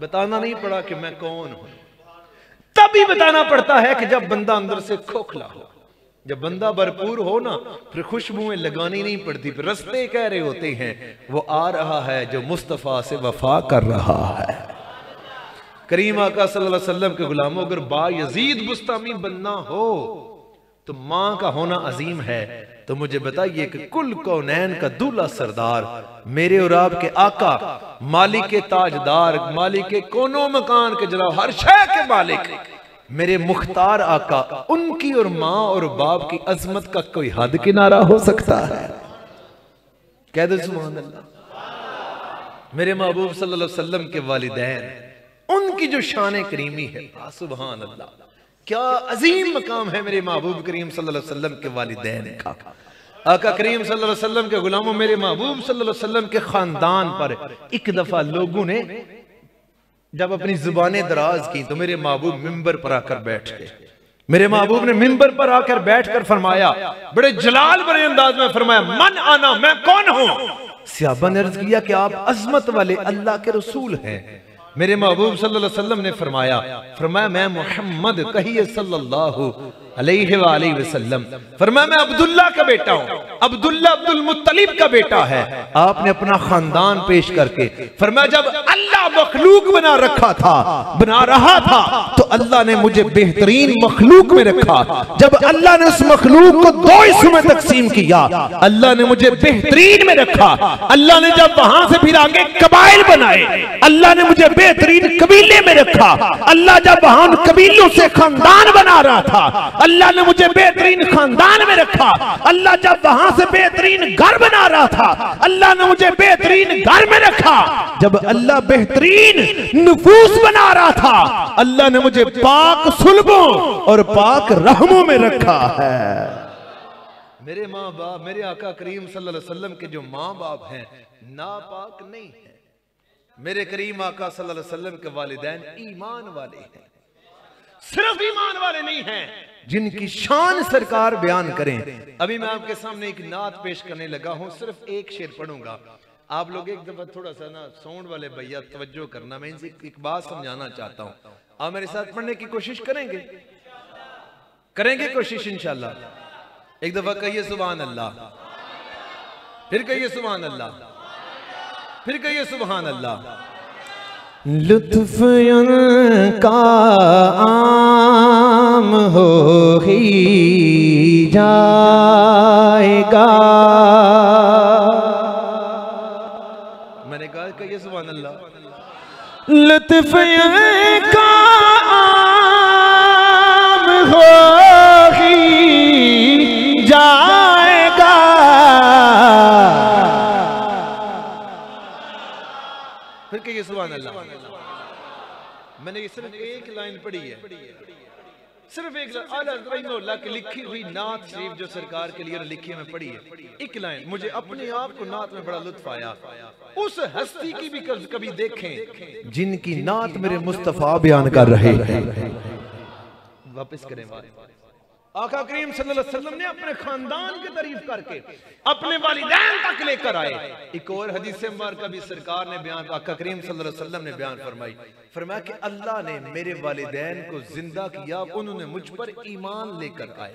बताना नहीं पड़ा कि मैं कौन हूं। तभी बताना पड़ता है कि जब बंदा अंदर से खोखला हो, जब बंदा भरपूर हो ना, फिर खुशबुएं लगानी नहीं पड़ती, फिर रस्ते कह रहे होते हैं वो आ रहा है जो मुस्तफा से वफा कर रहा है। करीम आका सल्लल्लाहु अलैहि वसल्लम के गुलामों, अगर बायजीद बुस्तामी बनना हो तो मां का होना अजीम है। तो मुझे बताइए कि कुल कौनैन का दूल्हा सरदार, मेरे और आपके आका, मालिक के ताजदार, मालिक के कोनो मकान के जनाब, हर शय के मालिक, मेरे मुख्तार आका, उनकी और माँ और बाप की अजमत का कोई हद किनारा हो सकता है? कह दो सुभान अल्लाह। मेरे महबूब सल्लल्लाहु अलैहि वसल्लम के वालिदैन, उनकी जो शान करीमी है, सुभान अल्लाह, क्या अजीम मकाम है मेरे महबूब करीम सल्लल्लाहु अलैहि वसल्लम के वालिदैन का। आका करीम सल्लल्लाहु अलैहि वसल्लम के गुलामों, मेरे महबूब सल्लल्लाहु अलैहि वसल्लम के खानदान पर एक दफा लोगों ने जब अपनी जुबानें दराज की तो मेरे महबूब मिंबर पर आकर बैठ गए। मेरे महबूब ने मिंबर पर आकर बैठकर फरमाया, बड़े जलाल भरे अंदाज में फरमाया, मन आना, मैं कौन हूं? सहाबा ने अर्ज किया कि आप अजमत वाले अल्लाह के रसूल हैं। मेरे महबूब सल्लल्लाहु अलैहि वसल्लम ने फरमाया मैं मोहम्मद, कहिए सल्लल्लाहु अलैहि वसल्लम। फरमाया मैं अब्दुल्ला का बेटा हूं, अब्दुल्ला अब्दुल मुत्तलिब का बेटा है। आपने अपना खानदान पेश करके फरमाया, जब अल्लाह मखलूक बना रहा था तो अल्लाह ने मुझे बेहतरीन मखलूक में रखा। जब अल्लाह ने उस मखलूक को 2 हिस्सों में तकसीम किया, अल्लाह ने मुझे बेहतरीन में रखा। अल्लाह ने जब वहां से फिर आगे कबाइल बनाए, अल्लाह ने मुझे बेहतरीन कबीले में रखा। अल्लाह जब वहां उन कबीलों से खानदान बना रहा था, अल्लाह ने मुझे बेहतरीन खानदान में रखा। अल्लाह जब वहां से बेहतरीन घर बना रहा था, अल्लाह ने मुझे बेहतरीन घर में रखा। जब अल्लाह बेहतरीन नफूस बना रहा था, अल्लाह ने मुझे पाक सुल्बों और पाक रहमों में रखा है। मेरे माँ बाप, मेरे आका करीम सल्लल्लाहु अलैहि वसल्लम के जो माँ बाप हैं, नापाक नहीं है। मेरे करीम आका सल्लल्लाहु अलैहि वसल्लम के वालिदैन ईमान वाले हैं। सिर्फ ईमान वाले नहीं हैं, जिनकी शान सरकार बयान करें। अभी मैं आपके सामने एक नात पेश करने लगा हूं, सिर्फ एक शेर पढ़ूंगा। आप लोग एक दफा थोड़ा सा ना साउंड वाले भैया तवज्जो करना, मैं इनसे एक बात समझाना चाहता हूं। आप मेरे साथ पढ़ने की कोशिश करेंगे कोशिश इंशाल्लाह। एक दफा कहिए सुभान अल्लाह, फिर कहिए सुभान अल्लाह, फिर कहिए सुभान अल्लाह। लुत्फ उनका आम हो ही जाएगा। मैंने कहा कहिए सुभान अल्लाह। लुत्फ उनका आम हो ही जाएगा। फिर कहिए सुभान अल्लाह। मैंने सिर्फ एक लाइन पढ़ी है, सिर्फ एक आला की लिखी हुई नात शरीफ जो सरकार के लिए लिखी है, मैं पढ़ी है, एक लाइन मुझे अपने आप को नात में बड़ा लुत्फ आया। उस हस्ती की भी कभी देखें जिनकी नात मेरे मुस्तफा बयान कर रहे हैं। वापस करें बात। आका करीम सल्लल्लाहु अलैहि वसल्लम ने अपने खानदान की तारीफ करके अपने वालिदैन तक लेकर आए। एक और हदीस मुबारक भी सरकार ने बयान, आका करीम सल्लल्लाहु अलैहि वसल्लम ने बयान फरमाया कि अल्लाह ने मेरे वालिदैन को जिंदा किया, उन्होंने मुझ पर ईमान लेकर आए।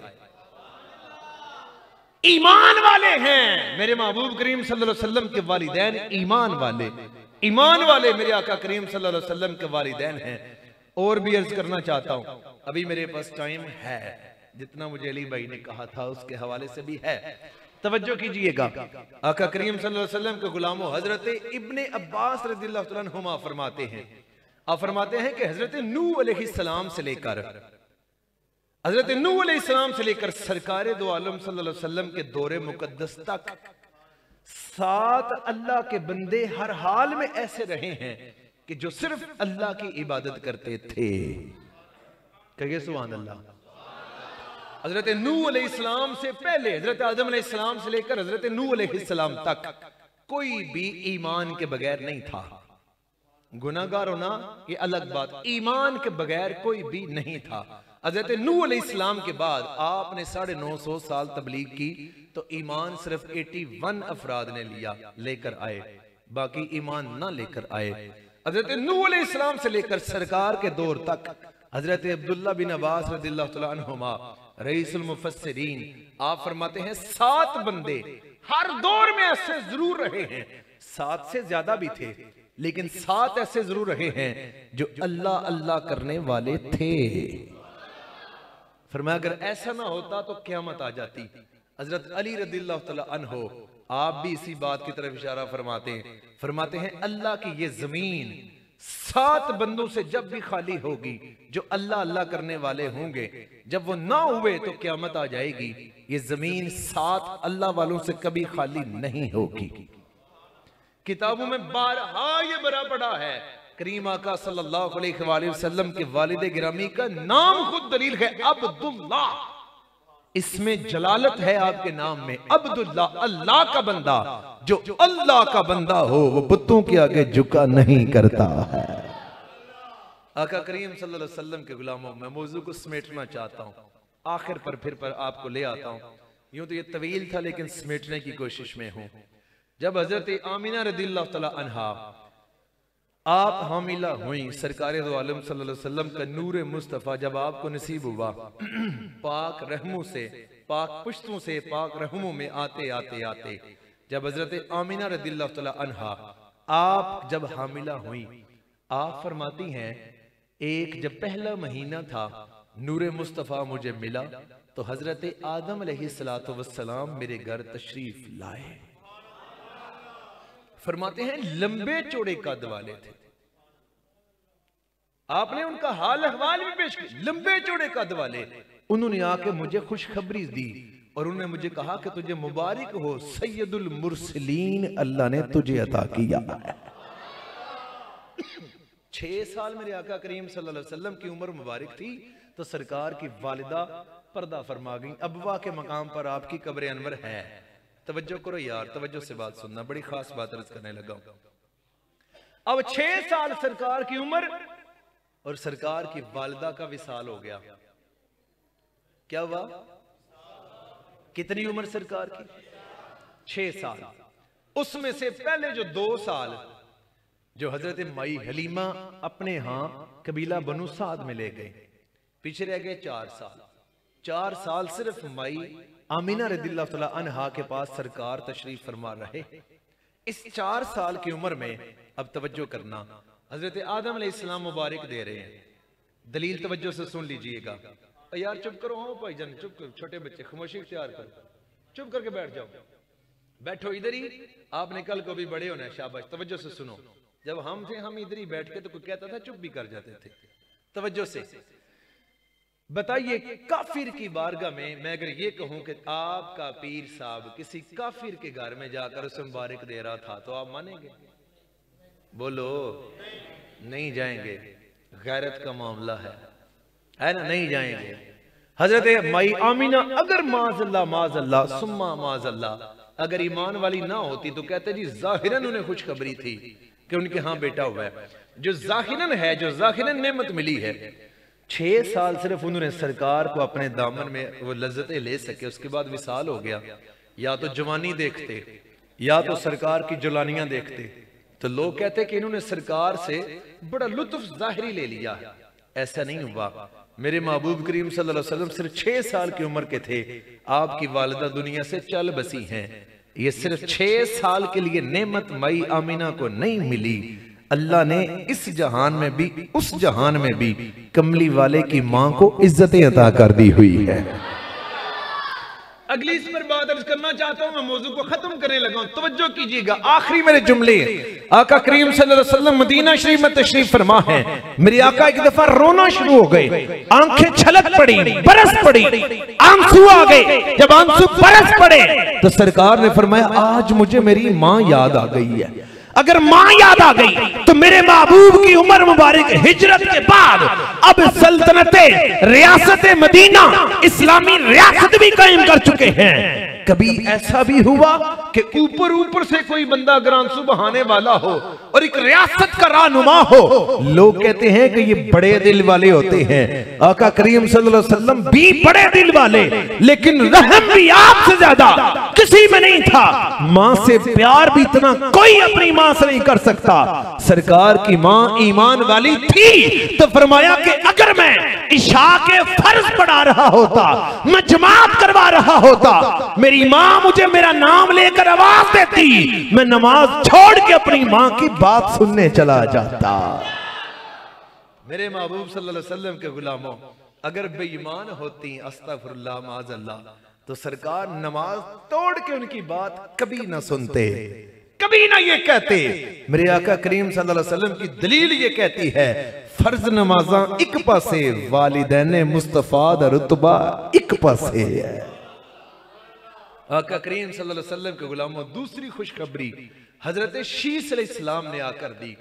ईमान वाले हैं मेरे महबूब करीम सल्लल्लाहु अलैहि वसल्लम के वालिदैन, ईमान वाले, ईमान वाले मेरे आका करीम सल्लल्लाहु अलैहि वसल्लम के वालिदैन हैं। और भी अर्ज करना चाहता हूं, अभी मेरे पास टाइम है, जितना मुझे अली भाई ने कहा था उसके हवाले से भी है, तवज्जो कीजिएगा। आका करीम सल्लल्लाहु अलैहि वसल्लम के गुलामों हजरत इब्ने अब्बास रज़ियल्लाहु तआला अन्हुमा फरमाते हैं, आप फरमाते हैं कि हजरत नूह अलैहिस्सलाम से लेकर सरकारे दो आलम सल्लल्लाहु अलैहि वसल्लम के दौरे मुकद्दस तक 7 अल्लाह के बंदे हर हाल में ऐसे रहे हैं कि जो सिर्फ अल्लाह की इबादत करते थे। कहिए सुभान अल्लाह। हजरत नूह अलैहिस्सलाम से पहले, हजरत आदम अलैहिस्सलाम से लेकर हजरत नूह अलैहिस्सलाम तक कोई भी ईमान के बगैर नहीं था। गुनाहगार होना ये अलग बात, ईमान के बगैर कोई भी नहीं था। हजरत नूह अलैहिस्सलाम के बाद आपने 950 साल तबलीग की तो ईमान सिर्फ 81 अफराद ने लेकर आए, बाकी ईमान ना लेकर आए। हजरत नूह अलैहिस्सलाम से लेकर सरकार के दौर तक हजरत अब्दुल्ला बिन अब्बास रज़ियल्लाहु तआला अन्हुमा रईसुल मुफस्सिरीन, आप फरमाते हैं 7 बंदे हर दौर में ऐसे जरूर रहे हैं, 7 से ज्यादा भी थे, लेकिन 7 ऐसे जरूर रहे हैं जो अल्लाह अल्लाह करने वाले थे। फरमाया अगर ऐसा ना होता तो क़यामत आ जाती। हजरत अली रज़ियल्लाहु तआला अन्हु आप भी इसी बात की तरफ इशारा फरमाते हैं अल्लाह की ये जमीन 7 बंदों से जब भी खाली होगी जो अल्लाह अल्लाह करने वाले होंगे, जब वो ना हुए तो क़यामत आ जाएगी, ये जमीन 7 अल्लाह वालों से कभी खाली नहीं होगी। किताबों में बारहा ये बरा पड़ा है, करीम आका सल्लल्लाहु अलैहि वसल्लम के वालिद गिरामी का नाम खुद दलील है अब्दुल्ला, इसमें जलालत है आपके नाम में। अब्दुल्ला, अल्लाह का बंदा, जो अल्लाह का बंदा हो वो बुतों के आगे झुका नहीं करता है। आका करीम सल्लल्लाहु अलैहि वसल्लम के गुलामों, मैं मौजू को समेटना चाहता हूँ, आखिर पर फिर आपको ले आता हूँ। यूं तो ये तवील था लेकिन समेटने की कोशिश में हूँ। जब हजरत आमिना रज़ियल्लाहु तआला अन्हा आप हामिला हुई, सरकारे दो आलम सल्लल्लाहु अलैहि वसल्लम का नूर मुस्तफ़ा जब आपको नसीब हुआ, पाक रहमों से, पाक पुश्तों से, पाक रहमों में आते जब हजरत आमिना रज़ियल्लाहु तआला अन्हा आप जब हामिला हुई, आप फरमाती हैं एक जब पहला महीना था नूर मुस्तफ़ा मुझे मिला तो हजरत आदम अलैहिस्सलातु वस्सलाम मेरे घर तशरीफ लाए। फरमाते हैं लंबे चौड़े कद वाले थे, आपने उनका हाल अहवाल भी पेश किया, लंबे चौड़े कद वाले। उन्होंने आके मुझे खुशखबरी दी और उन्होंने मुझे कहा कि तुझे मुबारक हो, सैयदुल मुरसलीन अल्लाह ने तुझे अता किया है। 6 साल मेरे आका करीम सल्लल्लाहु अलैहि वसल्लम की उम्र मुबारक थी तो सरकार की वालिदा पर्दा फरमा गई। अबवा के मकाम पर आपकी कब्र अनवर है। तवज्जो करो यार, तवज्जो से बात सुनना, बड़ी खास बात अर्ज करने लगा। अब 6 साल सरकार की उम्र और सरकार की वालिदा का विसाल हो गया। क्या हुआ? कितनी उम्र सरकार की? 6 साल। उसमें से पहले जो 2 साल जो हजरत माई हलीमा अपने यहां कबीला बनु साद में ले गए, पीछे रह गए 4 साल। 4 साल सिर्फ माई आमिना रज़ियल्लाहु तआला अन्हा के पास सरकार तशरीफ फरमा रहे। इस 4 साल की उम्र में अब तवज्जो करना, हजरत आदम अलैहिस्सलाम मुबारक दे रहे हैं। दलील तवज्जो से सुन लीजिएगा। यार चुप करो, हो भाईजान चुप करो, छोटे बच्चे खामोशी इख्तियार करो, चुप करके बैठ जाओ, बैठो इधर ही, आपने कल को भी बड़े होना है। शाबाश, तवज्जो से सुनो। जब हम थे हम इधर ही बैठ के तो कोई कहता था चुप भी कर जाते थे। तवज्जो से बताइए, काफिर की बारगाह में मैं अगर ये कहूं कि आपका पीर साहब किसी काफिर के घर में जाकर उसे मुबारक दे रहा था तो आप मानेंगे? बोलो, नहीं जाएंगे। गैरत का मामला है, है ना, नहीं जाएंगे। हजरत माई आमीना अगर माज़ल्ला सुम्मा माज़ल्ला अगर ईमान वाली ना होती तो कहते जी जाहिरन उन्हें खुशखबरी थी कि उनके यहाँ बेटा हुआ है। जो जाहिरन है, जो जाहिरन नेमत मिली है, 6 साल सिर्फ उन्होंने सरकार को अपने दामन में वो लज्जतें ले सके, उसके बाद विसाल हो गया। या तो जवानी देखते या तो सरकार की जुलानियां देखते, तो लोग कहते कि इन्होंने सरकार से बड़ा लुत्फ जाहिरी ले लिया। ऐसा नहीं हुआ। मेरे महबूब करीम सल्लल्लाहु अलैहि वसल्लम सिर्फ 6 साल की उम्र के थे, आपकी वालिदा दुनिया से चल बसी हैं। ये सिर्फ 6 साल के लिए नेमत माई आमीना को नहीं मिली, अल्लाह ने इस जहान में भी उस जहान में भी कमली वाले की मां को इज्जतें अता कर दी हुई है। अगली इस पर बात अर्ज करना चाहता हूं, मैं मौजू को खत्म करने लगा हूं, तवज्जो कीजिएगा। आखिरी मेरे जुमले, आका करीम सल्लल्लाहु अलैहि वसल्लम मदीना शरीफ में तशरीफ फरमा है। मेरे आका एक दफा रोना शुरू हो गए, आंखें छलक पड़ी, बरस पड़ी, आंसू आ गए। जब आंसू बरस पड़े तो सरकार ने फरमाया आज मुझे मेरी मां याद आ गई है। अगर मां याद आ गई तो मेरे महबूब की उम्र मुबारक हिजरत के बाद अब सल्तनते रियासत मदीना इस्लामी रियासत भी कायम कर चुके हैं। कभी ऐसा भी हुआ कि ऊपर ऊपर से कोई बंदा अगर आंसू बहाने वाला हो और एक रियासत का रहनुमा हो, लोग कहते हैं कि ये बड़े दिल वाले होते हैं। आका करीम सल्लल्लाहु अलैहि वसल्लम भी बड़े दिल वाले, लेकिन रहम भी आपसे ज्यादा किसी में नहीं था। मां से प्यार भी इतना कोई अपनी मां से नहीं कर सकता। सरकार की मां ईमान वाली थी तो फरमाया कि अगर मैं इशा के फर्ज पढ़ा रहा होता, मैं जमात करवा रहा होता, मेरी मां मुझे मेरा नाम लेकर आवाज देती, मैं नमाज छोड़ के अपनी मां की बात सुनने चला जाता। मेरे महबूब सल्लल्लाहु अलैहि वसल्लम के गुलामों, अगर बेईमान होती अस्तगफिरुल्लाह माज़ल्लाह, तो सरकार नमाज तोड़ के उनकी बात कभी ना सुनते, कभी ना ये कहते। मेरे आका करीम सल्लल्लाहु अलैहि वसल्लम की दलील ये कहती है, फर्ज नमाजा एक पासे, वालिदैन मुस्तफा दा रुतबा एक पासे है। आका करीम सल्लल्लाहु अलैहि वसल्लम के गुलामों, दूसरी खुशखबरी हजरत शीस अलैहिस्सलाम ने आकर दी।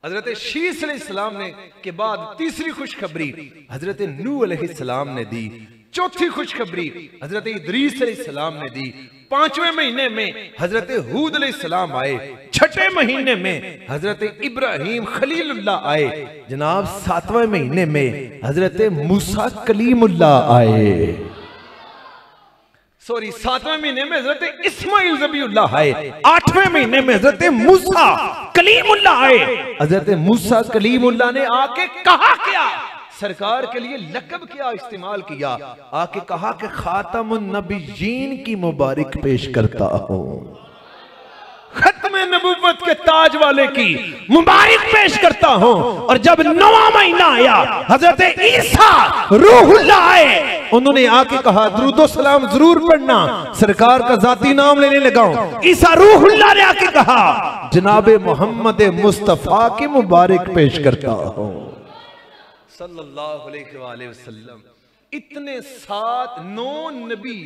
हजरत शीस अलैहिस्सलाम ने के बाद तीसरी खुशखबरी हजरत नूह अलैहिस्सलाम ने दी। चौथी खुशखबरी हजरत इदरीस अलैहिस्सलाम ने दी। 5वें महीने में हजरत हूद अलैहिस्सलाम आए। 6ठे महीने में हजरत इब्राहिम खलीलुल्लाह आए। जनाब 7वें महीने में हजरत मूसा कलीमुल्लाह आए। 7वें महीने में हजरत इस्माइल ज़बीहुल्लाह आए। 8वें महीने में हजरत मूसा कलीमुल्लाह आए। हजरत मूसा कलीमुल्लाह ने आके कहा क्या, सरकार के लिए लक़ब क्या इस्तेमाल किया, आके कहा कि खातमुन नबिय्यीन की मुबारक पेश करता हूं, खत्मे नबुव्वत के ताज वाले की मुबारक पेश करता हूं। और जब 9वां महीना आया, हजरत ईसा रूहुल्लाह आए, उन्होंने आके कहा दुरूद सलाम जरूर पढ़ना, सरकार का जाती नाम लेने लगा हूं। ईसा रूहुल्लाह ने आके कहा जनाबे मोहम्मद मुस्तफा की मुबारक पेश करता हूं सल्लल्लाहु अलैहि वसल्लम। इतने 9 नबी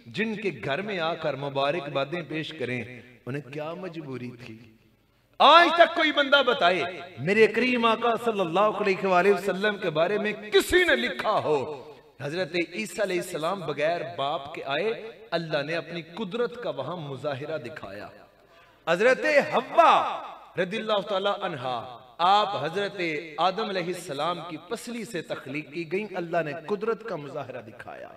जिनके घर में आकर मुबारकबादें पेश करें, उन्हें क्या मजबूरी थी। आज तक कोई बंदा बताए मेरे करीम आका सल्लल्लाहु अलैहि वसल्लम के बारे में किसी ने लिखा हो हजरत ईसा अलैहिस्सलाम बगैर बाप के आए, अल्लाह ने अपनी कुदरत का वहां मुजाहिरा दिखाया। हजरत हव्वा रदियल्लाहु ताला अन्हा, आप हजरत आदम अलैहिस्सलाम की पसली से तख्लीक की गई, अल्लाह ने कुदरत का मुजाहिरा दिखाया।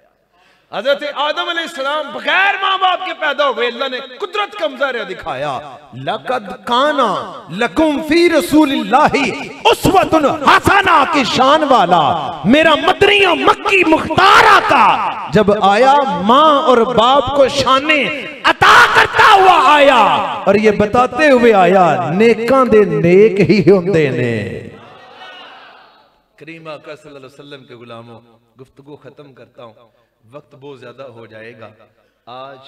हजरत आदम अलैहिस्सलाम बगैर माँ बाप के पैदा हुए, अल्लाह ने कुदरत का मुजाहिरा दिखाया। लक़द काना लकुम फी रसूलिल्लाहि उस्वतुन हसना की शान वाला मेरा मदनी और मक्की मुख्तार आका जब आया, माँ और बाप को शाने अता करता हुआ आया और ये बताते हुए आया नेकां दे नेक ही होंदे ने। करीम आका सल्लल्लाहु अलैहि वसल्लम के गुलामों, गुफ्तगू खत्म करता हूं, वक्त बहुत ज्यादा हो जाएगा। आज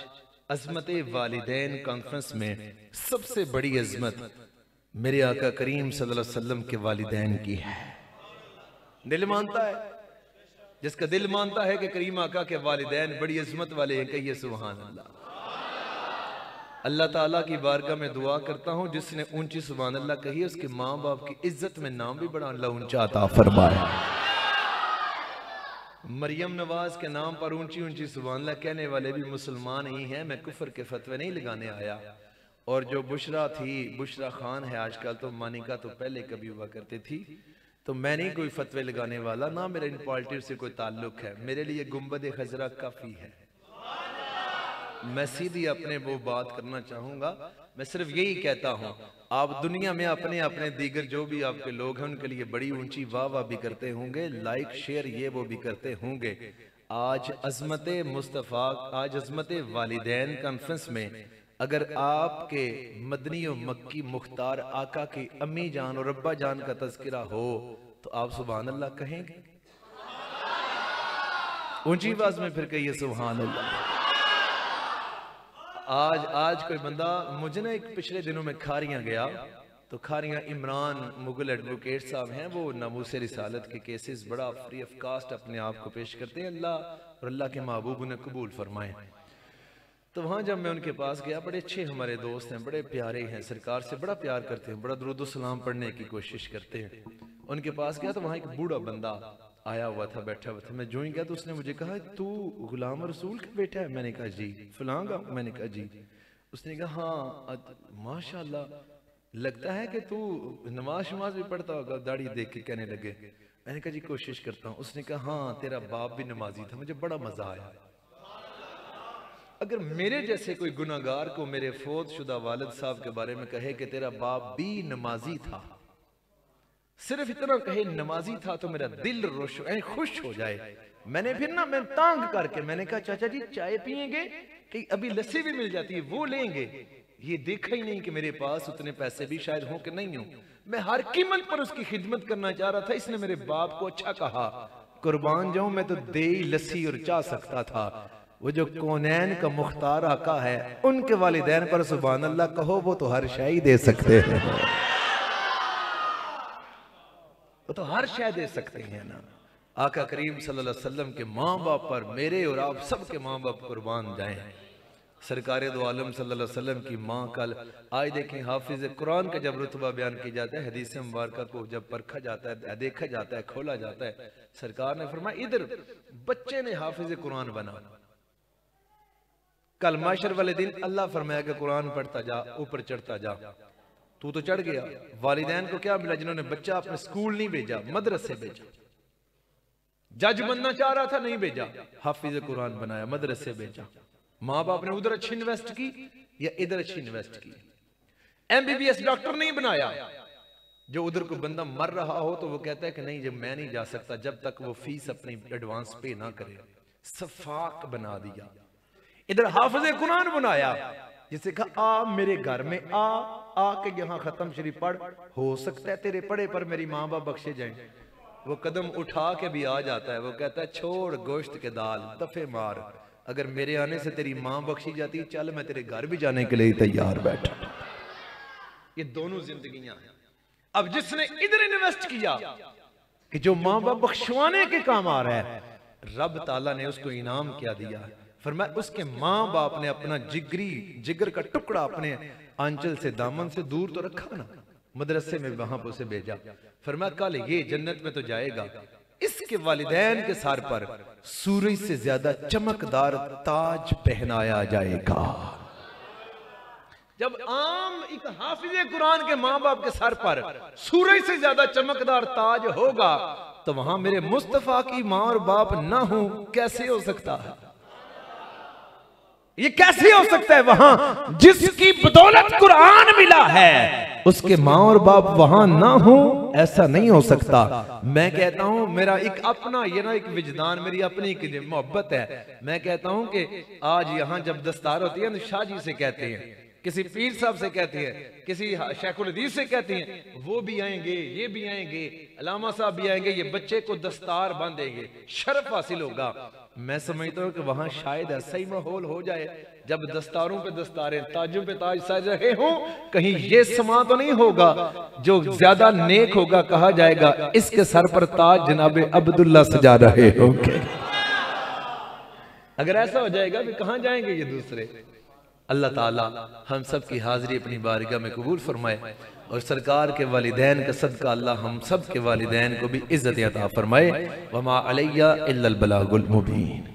अजमत वालिदैन कॉन्फ्रेंस में सबसे बड़ी अजमत मेरे आका करीम सल्लल्लाहु अलैहि वसल्लम के वालिदैन की है। दिल मानता है, जिसका दिल मानता है कि करीम आका के वालिदैन बड़ी अजमत वाले हैं, कहिए सुभान अल्लाह। अल्लाह ताला की बारगाह में दुआ करता हूं, जिसने ऊंची सुभान अल्लाह कही, उसके माँ बाप की इज्जत में नाम भी बड़ा अल्लाह ऊंचा अता फरमाए। मरियम नवाज के नाम पर ऊंची ऊंची सुभान अल्लाह कहने वाले भी मुसलमान ही हैं। मैं कुफर के फतवे नहीं लगाने आया। और जो बुशरा थी, बुशरा खान है आजकल, तो मानिका तो पहले कभी हुआ करती थी। तो मैं नहीं कोई फतवे लगाने वाला, ना मेरा इन पॉलिटिक्स से कोई ताल्लुक है। मेरे लिए गुंबद खजरा काफी है। मैं सीधी अपने वो बात करना चाहूंगा। मैं सिर्फ यही कहता हूँ, आप दुनिया में अपने अपने दीगर जो भी आपके लोग हैं उनके लिए बड़ी ऊंची वाह वाह भी करते होंगे, लाइक शेयर ये वो भी करते होंगे। आज अजमत मुस्तफ़ा, आज अजमत वालिदैन कॉन्फ्रेंस में अगर आपके मदनी और मक्की मुख्तार आका की अम्मी जान और अब्बा जान का तज़किरा हो तो आप सुभान अल्लाह कहेंगे? ऊंची आवाज में फिर कहिए सुभान अल्लाह। आज कोई बंदा, मुझे ना एक पिछले दिनों में खारियां गया, तो खारियां इमरान मुगल एडवोकेट साहब हैं, वो नामूस रिसालत के केसेस बड़ा फ्री ऑफ कास्ट अपने आप को पेश करते हैं। अल्लाह और अल्लाह के महबूब उन्हें कबूल फरमाएं। तो वहाँ जब मैं उनके पास गया, बड़े अच्छे हमारे दोस्त हैं, बड़े प्यारे हैं, सरकार से बड़ा प्यार करते हैं, बड़ा दुरूद सलाम पढ़ने की कोशिश करते हैं। उनके पास गया तो वहाँ एक बूढ़ा बंदा आया हुआ था, बैठा हुआ था। मैं जो ही गया तो उसने मुझे कहा, तू गुलाम रसूल का बेटा है? मैंने कहा जी। फलां का? मैंने कहा जी। उसने कहा हाँ माशाल्लाह, लगता है कि तू नमाज शमाज भी पढ़ता होगा। दाढ़ी देख के कहने लगे। मैंने कहा जी कोशिश करता हूँ। उसने कहा हाँ तेरा बाप भी नमाजी था। मुझे बड़ा मजा आया। अगर मेरे जैसे कोई गुनाहगार को मेरे फौत शुदा वालिद साहब के बारे में कहे कि तेरा बाप भी नमाजी था, सिर्फ इतना कहे नमाजी था, तो मेरा दिल खुश हो जाए। मैंने फिर ना, मैं तांग करके मैंने कहा चाचा जी चाय पियेंगे कि अभी लस्सी भी मिल जाती है वो लेंगे? ये देखा ही नहीं कि मेरे पास उतने पैसे भी शायद हों कि नहीं हो। मैं हर कीमत पर उसकी खिदमत करना चाह रहा था। इसने मेरे बाप को अच्छा कहा, कुर्बान जाऊं मैं तो दे लस्सी और चाह सकता था। वो जो कौनैन का मुख्तार आका है, उनके वालिदैन पर सुभान अल्लाह कहो, वो तो हर शय दे सकते हैं। वो तो हर शय दे सकते हैं ना। आका करीम सल्लल्लाहु अलैहि वसल्लम के माँ बाप पर मेरे और आप सबके माँ बाप कुर्बान जाएं। सरकारे दो आलम सल्लल्लाहु अलैहि वसल्लम की माँ कल आज देखें, हाफिज कुरान का जब रुतबा बयान किया जाता है, हदीस मुबारक को जब परखा जाता है, देखा जाता है, खोला जाता है, सरकार ने फरमाया इधर बच्चे ने हाफिज कुरान बना। कल माशर वाले दिन अल्लाह फरमाया कि कुरान पढ़ता जा, ऊपर चढ़ता जा। तू तो चढ़ गया। वालिदैन को क्या मिला? जिन्होंने बच्चा अपने स्कूल नहीं भेजा, मदरसे भेजा। जज बनना चाह रहा था, नहीं भेजा, हाफिज कुरान बनाया, मदरसे भेजा। माँ बाप ने उधर अच्छी इन्वेस्ट की या इधर अच्छी इन्वेस्ट की? MBBS डॉक्टर नहीं बनाया। जो उधर कोई बंदा मर रहा हो तो वो कहता है कि नहीं, जब मैं नहीं जा सकता जब तक वो फीस अपनी एडवांस पे ना करे। सफाक बना दिया। इधर हाफिज कुरान बनाया, जिसे कहा आ मेरे घर में आ के यहाँ खत्म शरीफ पढ़, हो सकता है तेरे पढ़े पर मेरी माँ बाप बख्शे जाएं। वो कदम उठा के भी आ जाता है। वो कहता है छोड़ गोश्त के दाल, दफे मार, अगर मेरे आने से तेरी माँ बख्शी जाती, चल मैं तेरे घर भी जाने के लिए तैयार बैठा। ये दोनों जिंदगियां हैं। अब जिसने इधर इन्वेस्ट किया कि जो माँ बाप बख्शवाने के काम आ रहा है, रब ताला ने उसको इनाम क्या दिया। फरमाया उसके माँ बाप ने अपना जिगर का टुकड़ा अपने आंचल से, दामन से दूर तो रखा ना, मदरसे में वहां पर उसे भेजा। फरमाया कल ये जन्नत में तो जाएगा, इसके वालिदैन के सर पर सूरज से ज्यादा चमकदार ताज पहनाया जाएगा। जब आम एक हाफिज कुरान के माँ बाप के सर पर सूरज से ज्यादा चमकदार ताज होगा, तो वहां मेरे मुस्तफा की माँ और बाप ना हो, कैसे हो सकता है? ये कैसे हो सकता है? वहां जिसकी बदौलत कुरान मिला है, उसके माँ और बाप वहां ना हो, ऐसा नहीं हो सकता। मैं कहता हूं, मेरा एक अपना ये ना एक विजदान, मेरी अपनी एक मोहब्बत है। मैं कहता हूं कि आज यहां जब दस्तार होती है ना, शाह जी से कहते हैं, किसी पीर साहब से कहते हैं, किसी शेखुल हदीस से कहते हैं, वो भी आएंगे, ये भी आएंगे, अलामा साहब भी आएंगे, ये बच्चे को दस्तार बांधेंगे, शर्फ हासिल होगा। मैं समझता हूँ कि वहां शायद ऐसा ही माहौल हो जाए, जब दस्तारों पे दस्तारें, ताजों पे ताज सज रहे हों, कहीं ये समा तो नहीं होगा जो ज्यादा नेक होगा, कहा जाएगा इसके सर पर ताज जनाबे अब्दुल्ला सजा रहे होंगे। अगर ऐसा हो जाएगा तो कहां जाएंगे ये दूसरे? अल्लाह ताला हम सब की हाजिरी अपनी बारगाह में कबूल फरमाए और सरकार के वालिदैन का सदका अल्लाह हम सब के वालिदैन को भी इज्जत अता फरमाए। वमा अलैया इल्लल बलागुल मुबीन।